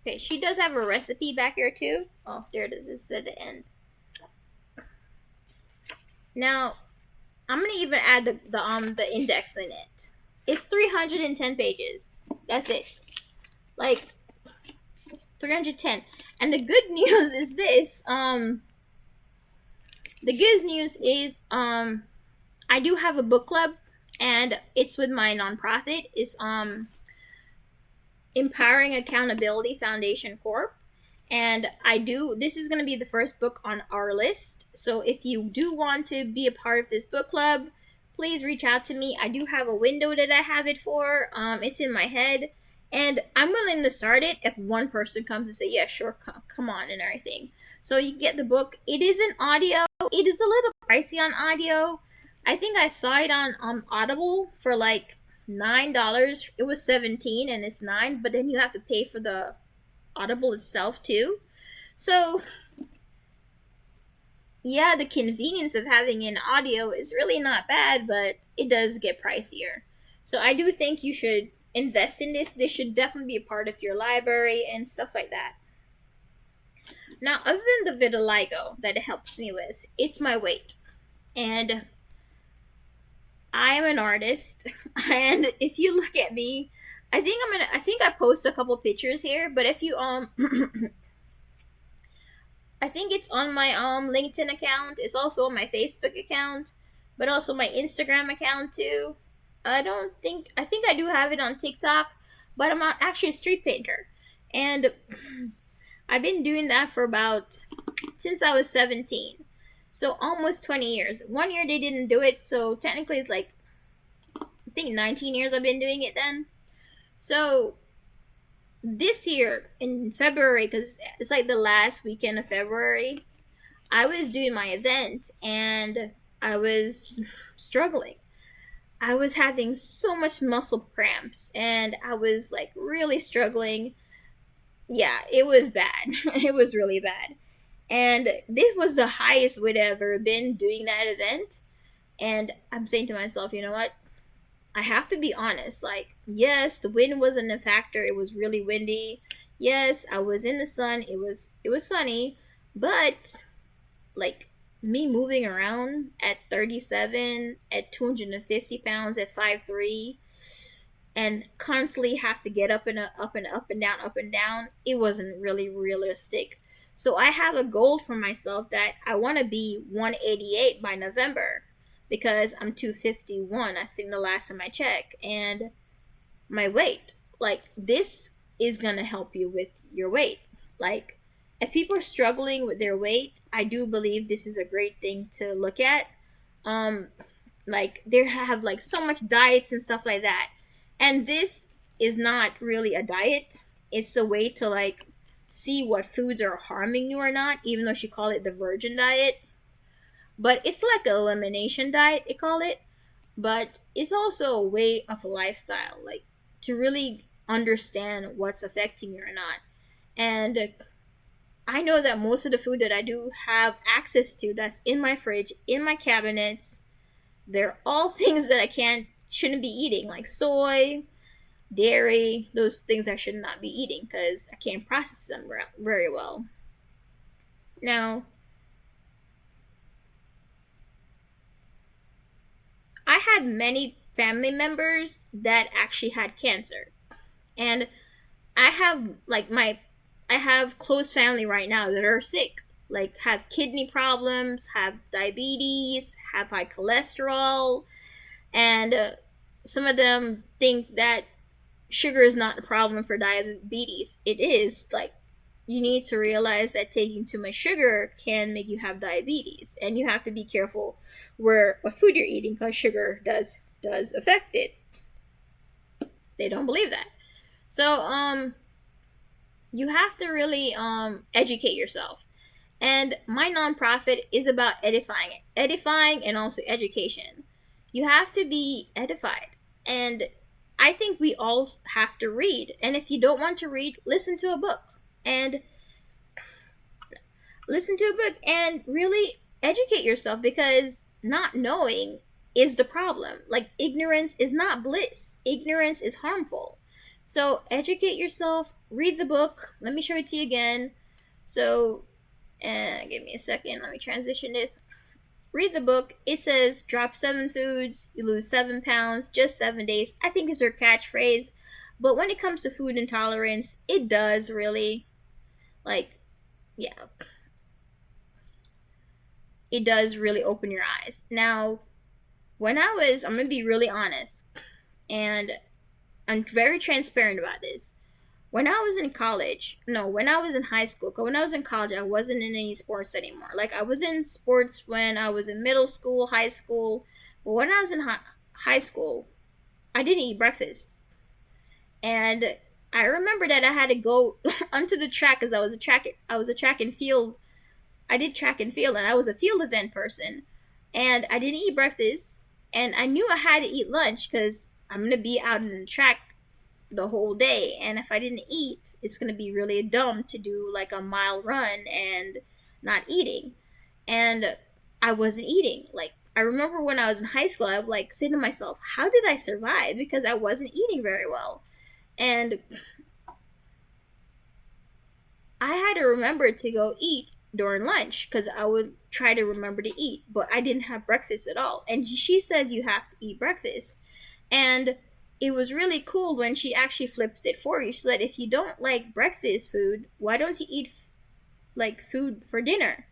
Okay, she does have a recipe back here too. Oh, there it is. It's at the end. Now, I'm gonna even add the index in it. It's 310 pages. That's it. Like 310. And the good news is this. The good news is I do have a book club, and it's with my nonprofit. It's Empowering Accountability Foundation Corp. And this is going to be the first book on our list. So if you do want to be a part of this book club, please reach out to me. I do have a window that I have it for. It's in my head. And I'm willing to start it if one person comes and say, yeah, sure, come on, and everything. So you get the book. It is an audio. It is a little pricey on audio. I think I saw it on Audible for like $9. It was $17 and it's $9, but then you have to pay for the Audible itself too. So yeah, the convenience of having an audio is really not bad, but it does get pricier. So I do think you should invest in this. This should definitely be a part of your library and stuff like that. Now, other than the vitiligo that it helps me with, it's my weight. And I am an artist, and if you look at me, I think I post a couple pictures here, but if you I think it's on my LinkedIn account. It's also on my Facebook account, but also my Instagram account too. I think I do have it on TikTok, but I'm not actually a street painter. And I've been doing that for about since I was 17. So almost 20 years. 1 year they didn't do it, so technically it's like I think 19 years I've been doing it then. So this year in February, because it's like the last weekend of February, I was doing my event and I was struggling. I was having so much muscle cramps and I was like really struggling. Yeah, it was bad. It was really bad. And this was the highest we'd ever been doing that event. And I'm saying to myself, you know what? I have to be honest. Like, yes, the wind wasn't a factor. It was really windy. Yes, I was in the sun. It was sunny, but like me moving around at 37, at 250 pounds, at 5'3", and constantly have to get up and up and up and down, up and down, it wasn't really realistic. So I have a goal for myself that I want to be 188 by November because I'm 251, I think the last time I checked, and my weight. Like, this is going to help you with your weight. Like, if people are struggling with their weight, I do believe this is a great thing to look at. Um, like, they have like so much diets and stuff like that, and this is not really a diet. It's a way to like see what foods are harming you or not. Even though she called it the virgin diet, but it's like an elimination diet. They call it, but it's also a way of a lifestyle, like to really understand what's affecting you or not. And I know that most of the food that I do have access to, that's in my fridge, in my cabinets, they're all things that I can't shouldn't be eating, like soy, dairy, those things I should not be eating because I can't process them very well. Now, I had many family members that actually had cancer, and I have like my I have close family right now that are sick, like have kidney problems, have diabetes, have high cholesterol, and some of them think that sugar is not the problem for diabetes. It is. Like, you need to realize that taking too much sugar can make you have diabetes, and you have to be careful where what food you're eating because sugar does affect it. They don't believe that. So you have to really educate yourself. And my nonprofit is about edifying and also education. You have to be edified. And I think we all have to read. And if you don't want to read, listen to a book. And listen to a book and really educate yourself, because not knowing is the problem. Like, ignorance is not bliss, ignorance is harmful. So educate yourself, read the book. Let me show it to you again. So give me a second, let me transition this. Read the book. It says drop 7 foods, you lose 7 pounds, just 7 days. I think is her catchphrase. But when it comes to food intolerance, it does really, like, yeah, it does really open your eyes. Now, I'm gonna be really honest, and I'm very transparent about this. When I was in college, no, when I was in high school, 'cause when I was in college, I wasn't in any sports anymore. Like, I was in sports when I was in middle school, high school, but when I was in high school, I didn't eat breakfast. And I remember that I had to go onto the track because I was a track and field. I did track and field, and I was a field event person. And I didn't eat breakfast, and I knew I had to eat lunch because I'm gonna be out in the track the whole day, and if I didn't eat, it's gonna be really dumb to do like a mile run and not eating. And I wasn't eating. Like, I remember when I was in high school, I would like say to myself, how did I survive? Because I wasn't eating very well. And I had to remember to go eat during lunch because I would try to remember to eat, but I didn't have breakfast at all. And she says you have to eat breakfast. And it was really cool when she actually flips it for you. She said, if you don't like breakfast food, why don't you eat like food for dinner?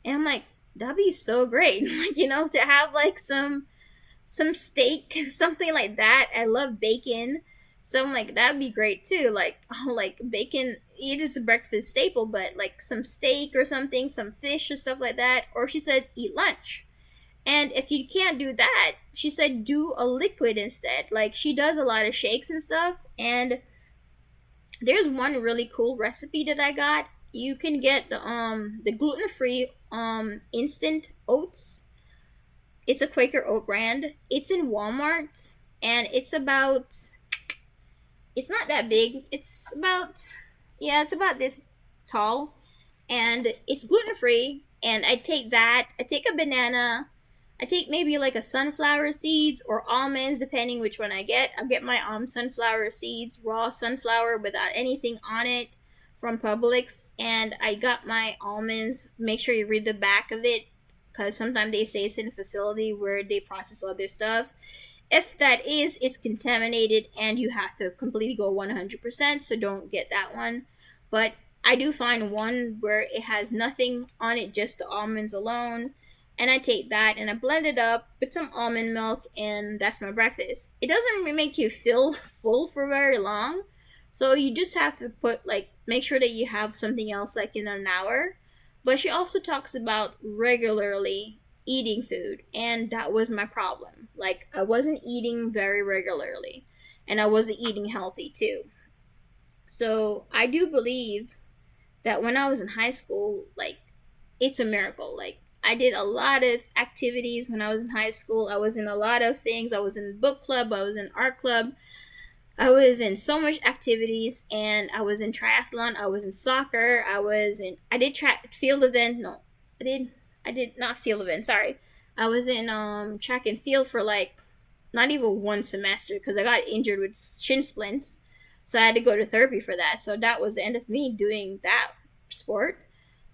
And I'm like, that'd be so great. Like, to have like some steak, something like that. I love bacon. So I'm like, that'd be great too. Like, oh, like bacon, it is a breakfast staple, but like some steak or something, some fish or stuff like that. Or she said, eat lunch. And if you can't do that, she said, do a liquid instead. Like, she does a lot of shakes and stuff. And there's one really cool recipe that I got. You can get the gluten free instant oats. It's a Quaker oat brand. It's in Walmart, and it's not that big. It's about this tall, and it's gluten free. And I take that. I take a banana. I take maybe like a sunflower seeds or almonds, depending which one I get. I'll get my sunflower seeds, raw sunflower without anything on it from Publix, and I got my almonds. Make sure you read the back of it, because sometimes they say it's in a facility where they process other stuff. If that is, it's contaminated and you have to completely go 100%, so don't get that one. But I do find one where it has nothing on it, just the almonds alone. And I take that and I blend it up with some almond milk, and that's my breakfast. It doesn't really make you feel full for very long. So you just have to make sure that you have something else like in an hour. But she also talks about regularly eating food, and that was my problem. Like, I wasn't eating very regularly, and I wasn't eating healthy too. So I do believe that when I was in high school, like, it's a miracle. Like, I did a lot of activities when I was in high school. I was in a lot of things. I was in book club, I was in art club, I was in so much activities, and I was in triathlon, I was in soccer, I did track field event. No, I did not field event, sorry. I was in track and field for like not even one semester because I got injured with shin splints. So I had to go to therapy for that. So that was the end of me doing that sport.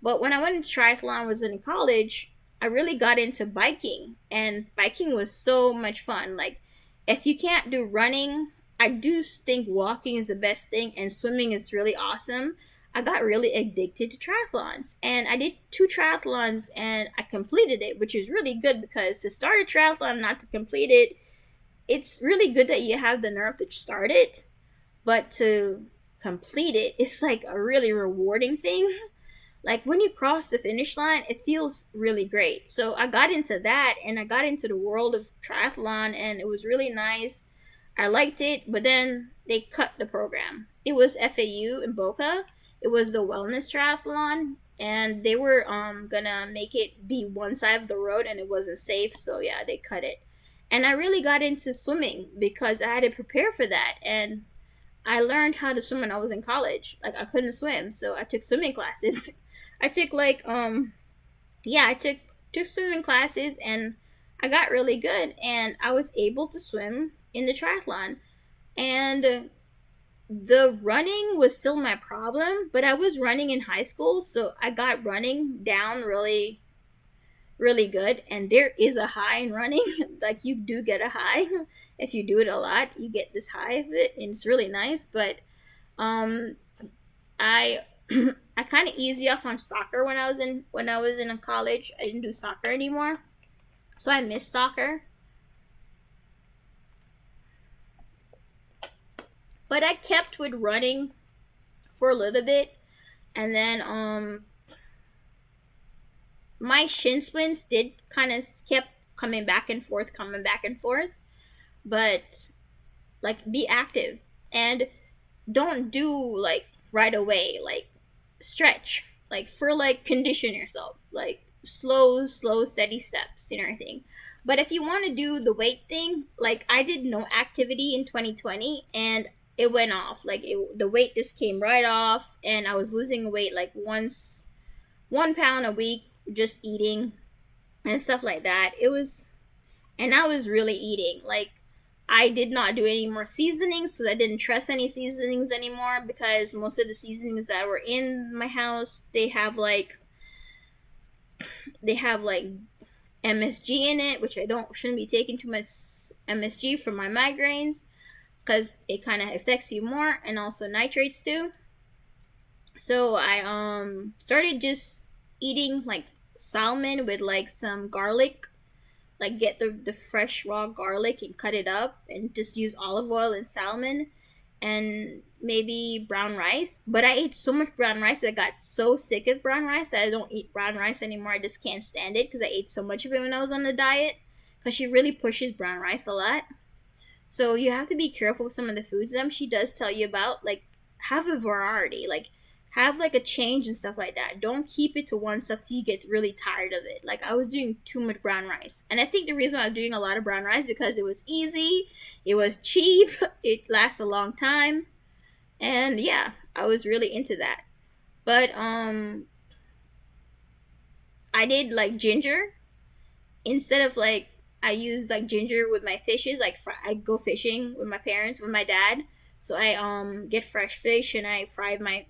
But when I went into triathlon, was in college, I really got into biking, and biking was so much fun. Like, if you can't do running, I do think walking is the best thing, and swimming is really awesome. I got really addicted to triathlons, and I did two triathlons and I completed it, which is really good because to start a triathlon and not to complete it, it's really good that you have the nerve to start it, but to complete it, it's like a really rewarding thing. Like, when you cross the finish line, it feels really great. So I got into that, and I got into the world of triathlon, and it was really nice. I liked it, but then they cut the program. It was FAU in Boca. It was the wellness triathlon, and they were gonna make it be one side of the road, and it wasn't safe. So yeah, they cut it. And I really got into swimming because I had to prepare for that, and I learned how to swim when I was in college. Like, I couldn't swim, so I took swimming classes. I took I took swimming classes, and I got really good, and I was able to swim in the triathlon. And the running was still my problem, but I was running in high school, so I got running down really really good. And there is a high in running. Like, you do get a high. If you do it a lot, you get this high of it, and it's really nice. But um I I kind of easy off on soccer when I was in college. I didn't do soccer anymore, so I missed soccer. But I kept with running for a little bit, and then my shin splints did kind of kept coming back and forth. But, like, be active, and don't do like right away. Like, stretch, like, for like condition yourself, like slow steady steps and everything. But if you want to do the weight thing, like, I did no activity in 2020, and it went off. Like, the weight just came right off, and I was losing weight like 1 pound a week, just eating and stuff like that. And I was really eating. Like, I did not do any more seasonings, so I didn't trust any seasonings anymore, because most of the seasonings that were in my house, they have like MSG in it, which I don't shouldn't be taking too much MSG for my migraines. because it kind of affects you more, and also nitrates too. So I started just eating like salmon with like some garlic, like get the fresh raw garlic and cut it up and just use olive oil and salmon and maybe brown rice. But I ate so much brown rice that I got so sick of brown rice that I don't eat brown rice anymore. I just can't stand it because I ate so much of it when I was on the diet, because she really pushes brown rice a lot. So you have to be careful with some of the foods she does tell you about. Like, have a variety. Like, have like a change and stuff like that. Don't keep it to one stuff till you get really tired of it. Like, I was doing too much brown rice, and I think the reason why I was doing a lot of brown rice because it was easy, it was cheap, it lasts a long time, and yeah, I was really into that. But I did like ginger instead of like, I use like ginger with my fishes. Like I go fishing with my parents, with my dad. So I get fresh fish and I fry my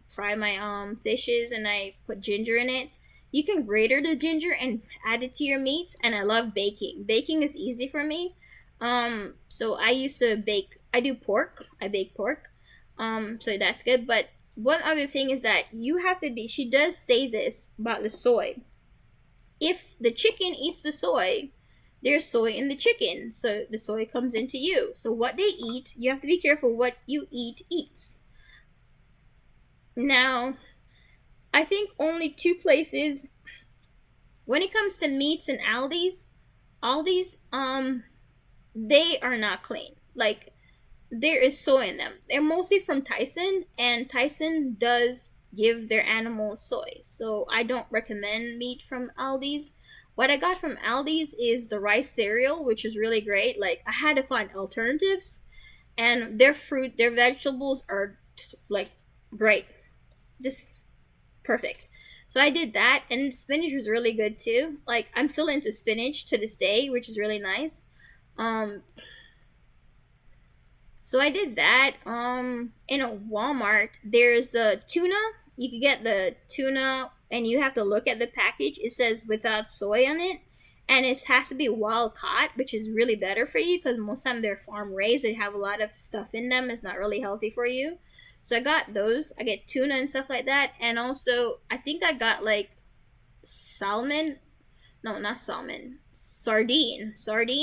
fishes and I put ginger in it. You can grater the ginger and add it to your meats. And I love baking. Baking is easy for me. So I used to bake. I do pork. I bake pork. So that's good. But one other thing is that you have to be. She does say this about the soy. If the chicken eats the soy, there's soy in the chicken, so the soy comes into you. So what they eat, you have to be careful what you eat eats. Now, I think only two places when it comes to meats and Aldi's, they are not clean. Like, there is soy in them. They're mostly from Tyson, and Tyson does give their animals soy. So I don't recommend meat from Aldi's. What I got from Aldi's is the rice cereal, which is really great. Like, I had to find alternatives, and their fruit, their vegetables are like great, just perfect. So I did that, and spinach was really good too. Like, I'm still into spinach to this day, which is really nice. Um, so I did that. In a Walmart, there's the tuna. You can get the tuna, and you have to look at the package. It says without soy on it, and it has to be wild caught, which is really better for you because most of the time they're farm raised. They have a lot of stuff in them. It's not really healthy for you. So I got those. I get tuna and stuff like that, and also I think I got like salmon. No, not salmon. Sardine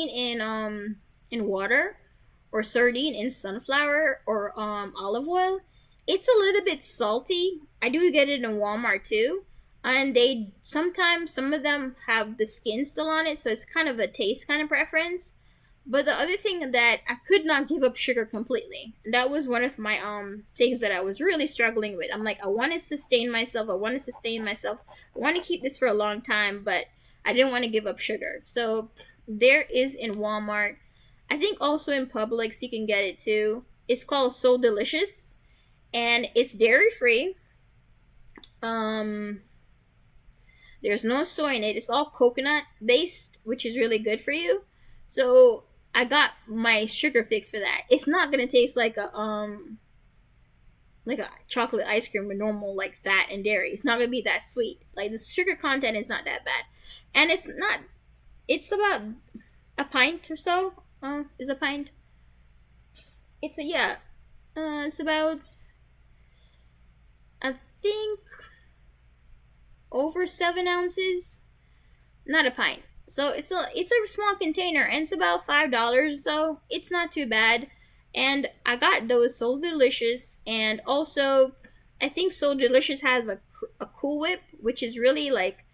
in water, or sardine in sunflower or olive oil. It's a little bit salty. I do get it in Walmart too. And they sometimes, some of them have the skin still on it, so it's kind of a taste kind of preference. But the other thing that I could not give up sugar completely. That was one of my things that I was really struggling with. I'm like, I want to sustain myself. I want to sustain myself. I want to keep this for a long time, but I didn't want to give up sugar. So there is in Walmart. I think also in Publix you can get it too. It's called So Delicious, and it's dairy free. Um, there's no soy in it. It's all coconut based, which is really good for you. So I got my sugar fix for that. It's not gonna taste like a chocolate ice cream with normal like fat and dairy. It's not gonna be that sweet. Like, the sugar content is not that bad, and it's not. It's about a pint or so. Is a pint. It's a yeah. It's about, I think, over 7 ounces. Not a pint. So it's a small container, and it's about $5 or so. It's not too bad, and I got those So Delicious, and also I think So Delicious has a Cool Whip, which is really like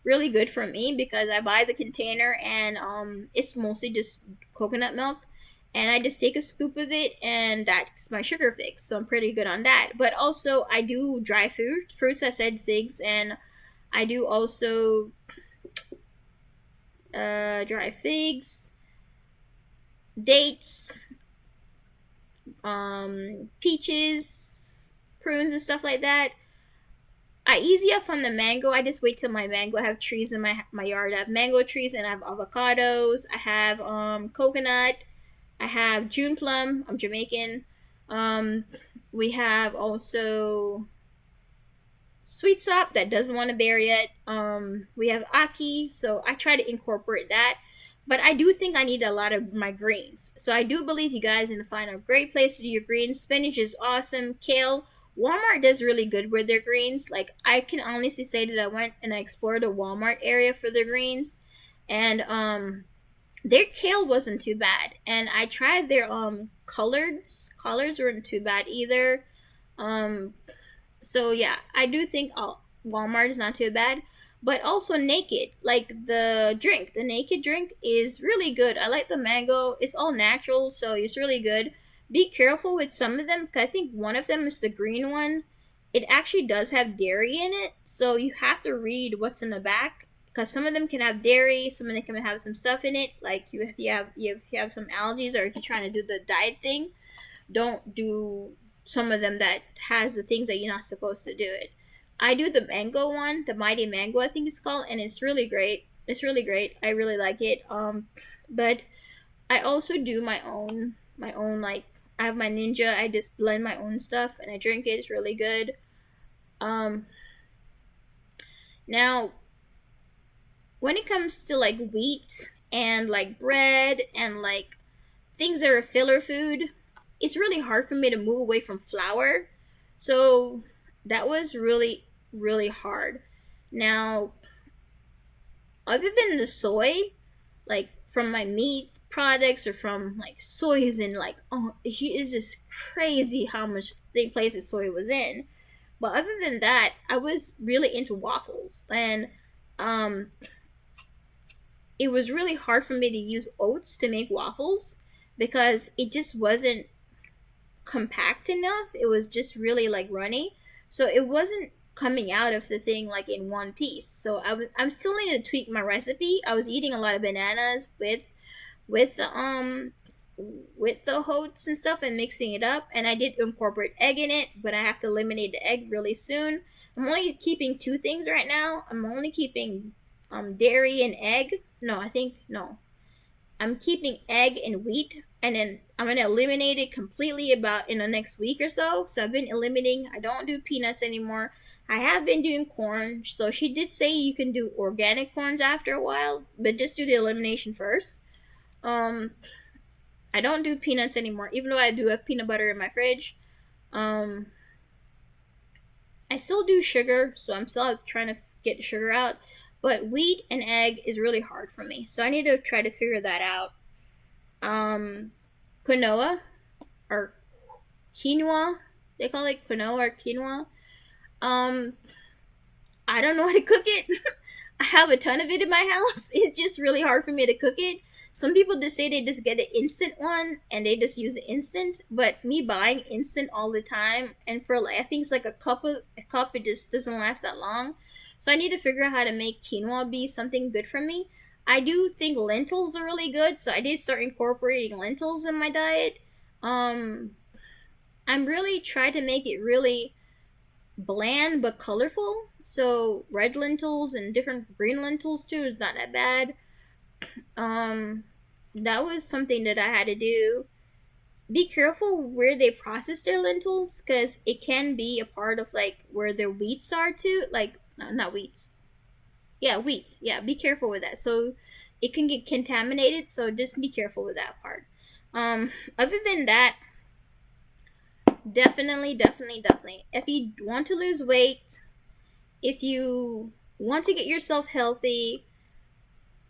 really good for me because I buy the container, and it's mostly just coconut milk, and I just take a scoop of it, and that's my sugar fix. So I'm pretty good on that. But also I do dry fruits. I said figs, and I do also dry figs, dates, peaches, prunes, and stuff like that. I easy up on the mango. I just wait till my mango. I have trees in my yard. I have mango trees, and I have avocados. I have coconut. I have June plum. I'm Jamaican. Um, we have also sweet sop that doesn't want to bear yet. We have aki, so I try to incorporate that. But I do think I need a lot of my greens. So I do believe you guys need to find a great place to do your greens. Spinach is awesome. Kale. Walmart does really good with their greens. Like, I can honestly say that I went and I explored the Walmart area for their greens, and their kale wasn't too bad. And I tried their collards. Collards weren't too bad either. Um, so yeah, I do think Walmart is not too bad, but also Naked, like the Naked drink is really good. I like the mango. It's all natural, so it's really good. Be careful with some of them, 'cause I think one of them is the green one. It actually does have dairy in it, so you have to read what's in the back, because some of them can have dairy, some of them can have some stuff in it. Like, if you have some allergies, or if you're trying to do the diet thing, don't do some of them that has the things that you're not supposed to do it. I do the mango one, the mighty mango I think it's called, and it's really great. It's really great. I really like it. But I also do my own like, I have my ninja. I just blend my own stuff and I drink it. It's really good. Um, Now, when it comes to like wheat and like bread and like things that are filler food, it's really hard for me to move away from flour. So that was really, really hard. Now, other than the soy, like from my meat products or from like soy is in like, oh, it is just crazy how much places soy was in. But other than that, I was really into waffles, and um, it was really hard for me to use oats to make waffles because it just wasn't compact enough. It was just really like runny, so it wasn't coming out of the thing like in one piece. So I'm still need to tweak my recipe. I was eating a lot of bananas with the with the oats and stuff and mixing it up, and I did incorporate egg in it, but I have to eliminate the egg really soon. I'm only keeping two things right now. I'm only keeping dairy and egg. No, I think no. I'm keeping egg and wheat, and then I'm gonna eliminate it completely about in the next week or so. So I've been eliminating. I don't do peanuts anymore. I have been doing corn. So she did say you can do organic corns after a while, but just do the elimination first. Um, I don't do peanuts anymore, even though I do have peanut butter in my fridge. Um, I still do sugar, so I'm still trying to get sugar out. But wheat and egg is really hard for me, so I need to try to figure that out. Um, Quinoa or quinoa, they call it quinoa or quinoa. Um, I don't know how to cook it. I have a ton of it in my house. It's just really hard for me to cook it. Some people just say they just get an instant one and they just use it instant, but me buying instant all the time, and for like, I think it's like a cup, it just doesn't last that long. So I need to figure out how to make quinoa be something good for me. I do think lentils are really good, so I did start incorporating lentils in my diet. Um, I'm really trying to make it really bland but colorful. So red lentils and different green lentils too is not that bad. Um, that was something that I had to do. Be careful where they process their lentils, because it can be a part of like where their wheats are too. Like, not wheats. Yeah, wheat. Yeah, be careful with that. So it can get contaminated. So just be careful with that part. Other than that, definitely, definitely, definitely. If you want to lose weight, if you want to get yourself healthy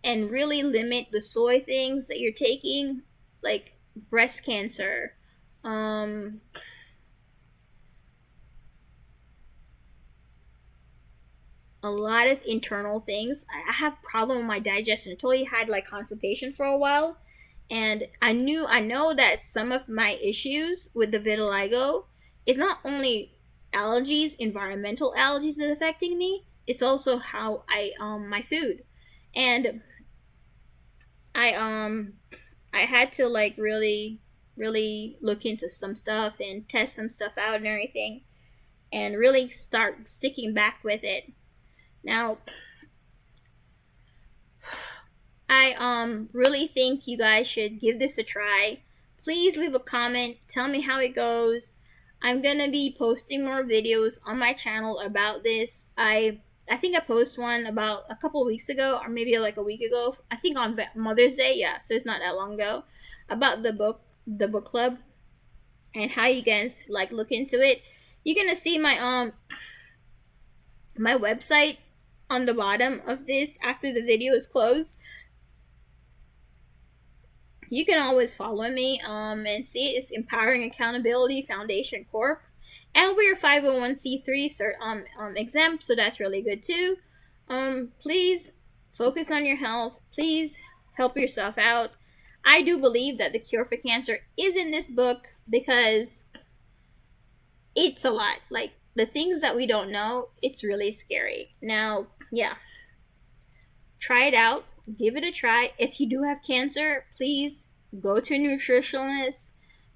and really limit the soy things that you're taking, like breast cancer, um, a lot of internal things. I have problem with my digestion. I totally had like constipation for a while, and I know that some of my issues with the vitiligo is not only allergies, environmental allergies is affecting me. It's also how I my food, and I I had to like really look into some stuff and test some stuff out and everything, and really start sticking back with it. Now, I really think you guys should give this a try. Please leave a comment, tell me how it goes. I'm gonna be posting more videos on my channel about this. I think I posted one about a couple of weeks ago, or maybe like a week ago. I think on Mother's Day. Yeah, so it's not that long ago, about the book club, and how you guys like look into it. You're gonna see my website on the bottom of this after the video is closed. You can always follow me and see it's Empowering Accountability Foundation Corp. And we're 501c3 exempt, so that's really good too. Please focus on your health. Please help yourself out. I do believe that the cure for cancer is in this book because it's a lot. Like the things that we don't know, it's really scary. Now, yeah, try it out. Give it a try. If you do have cancer, please go to a nutritionist,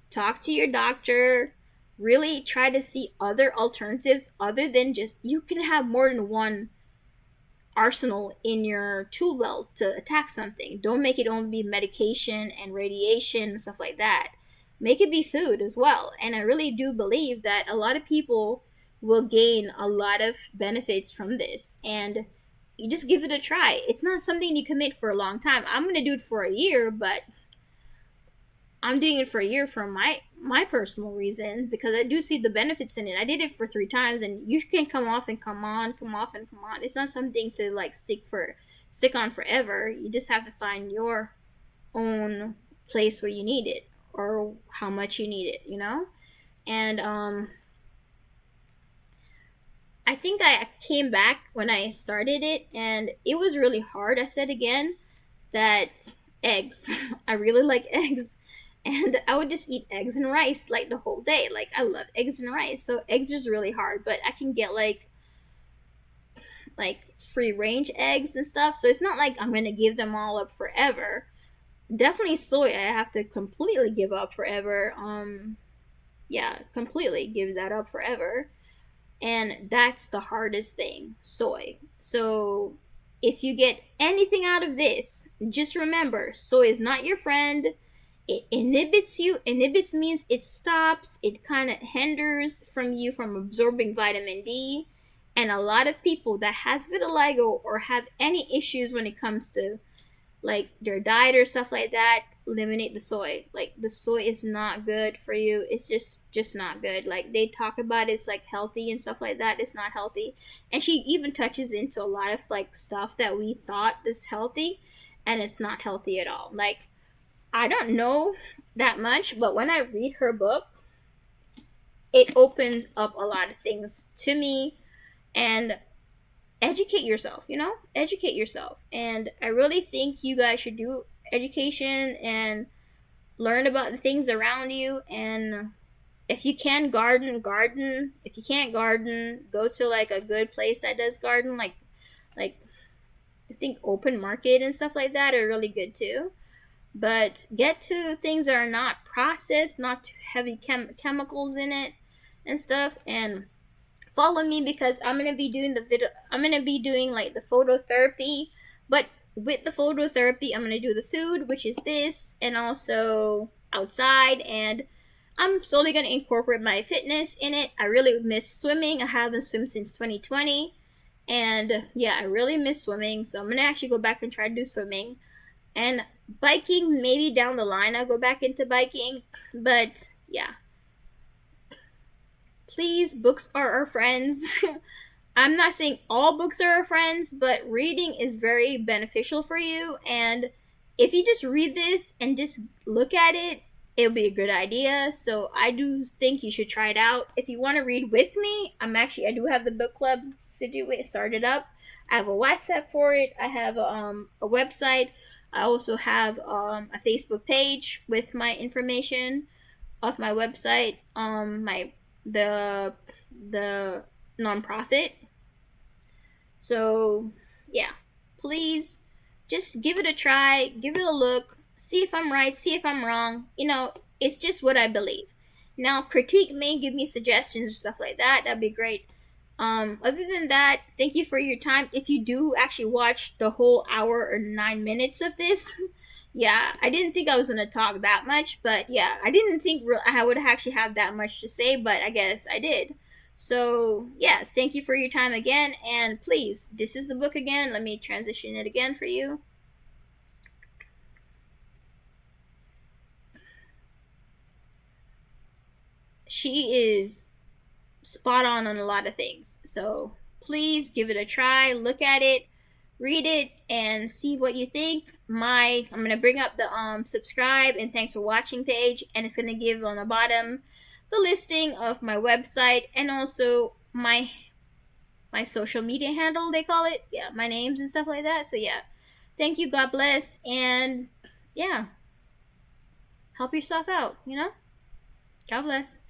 talk to your doctor, really try to see other alternatives other than just, you can have more than one arsenal in your tool belt to attack something. Don't make it only be medication and radiation and stuff like that. Make it be food as well. And I really do believe that a lot of people will gain a lot of benefits from this. And you just give it a try. It's not something you commit for a long time. I'm going to do it for a year, but I'm doing it for a year for my personal reason because I do see the benefits in it. I did it for 3 times, and you can come off and come on, come off and come on. It's not something to like stick on forever. You just have to find your own place where you need it or how much you need it, you know? And I think I came back when I started it, and it was really hard. I said again that eggs, I really like eggs, and I would just eat eggs and rice like the whole day. Like I love eggs and rice, so eggs is really hard. But I can get like free range eggs and stuff, so it's not like I'm gonna give them all up forever. Definitely soy, I have to completely give up forever. Yeah, completely give that up forever. And that's the hardest thing, soy. So if you get anything out of this, just remember, soy is not your friend. It inhibits you. Inhibits means it stops, it kind of hinders from you from absorbing vitamin D. And a lot of people that has vitiligo or have any issues when it comes to like their diet or stuff like that, eliminate the soy. Like the soy is not good for you. It's just not good. Like they talk about it's like healthy and stuff like that. It's not healthy. And she even touches into a lot of like stuff that we thought is healthy, and it's not healthy at all. Like I don't know that much, but when I read her book, it opened up a lot of things to me. And educate yourself, educate yourself. And I really think you guys should do education and learn about the things around you. And if you can garden. If you can't garden, go to like a good place that does garden, like I think open market and stuff like that are really good too. But get to things that are not processed, not too heavy chemicals in it and stuff. And follow me because I'm gonna be doing the video. I'm gonna be doing like the phototherapy, but with the phototherapy, I'm gonna do the food, which is this, and also outside. And I'm slowly gonna incorporate my fitness in it. I really miss swimming. I haven't swum since 2020, and yeah, I really miss swimming. So I'm gonna actually go back and try to do swimming, and biking. Maybe down the line I'll go back into biking, but yeah. Please, books are our friends. I'm not saying all books are our friends, but reading is very beneficial for you. And if you just read this and just look at it, it'll be a good idea. So I do think you should try it out. If you want to read with me, I do have the book club started up. I have a WhatsApp for it. I have a website. I also have a Facebook page with my information of my website. The nonprofit. So yeah, please just give it a try, give it a look, see if I'm right, see if I'm wrong. It's just what I believe. Now critique me, give me suggestions or stuff like that. That'd be great. Other than that, thank you for your time. If you do actually watch the whole hour or 9 minutes of this, yeah, I didn't think I was gonna talk that much, but yeah, I didn't think I would actually have that much to say, but I guess I did. So, yeah, thank you for your time again. And please, this is the book again. Let me transition it again for you. She is spot on a lot of things. So, please give it a try, look at it, read it, and see what you think. I'm gonna bring up the subscribe and thanks for watching page, and it's gonna give on the bottom the listing of my website and also my social media handle, they call it. Yeah, my names and stuff like that. So yeah, thank you, God bless, and yeah, help yourself out, God bless.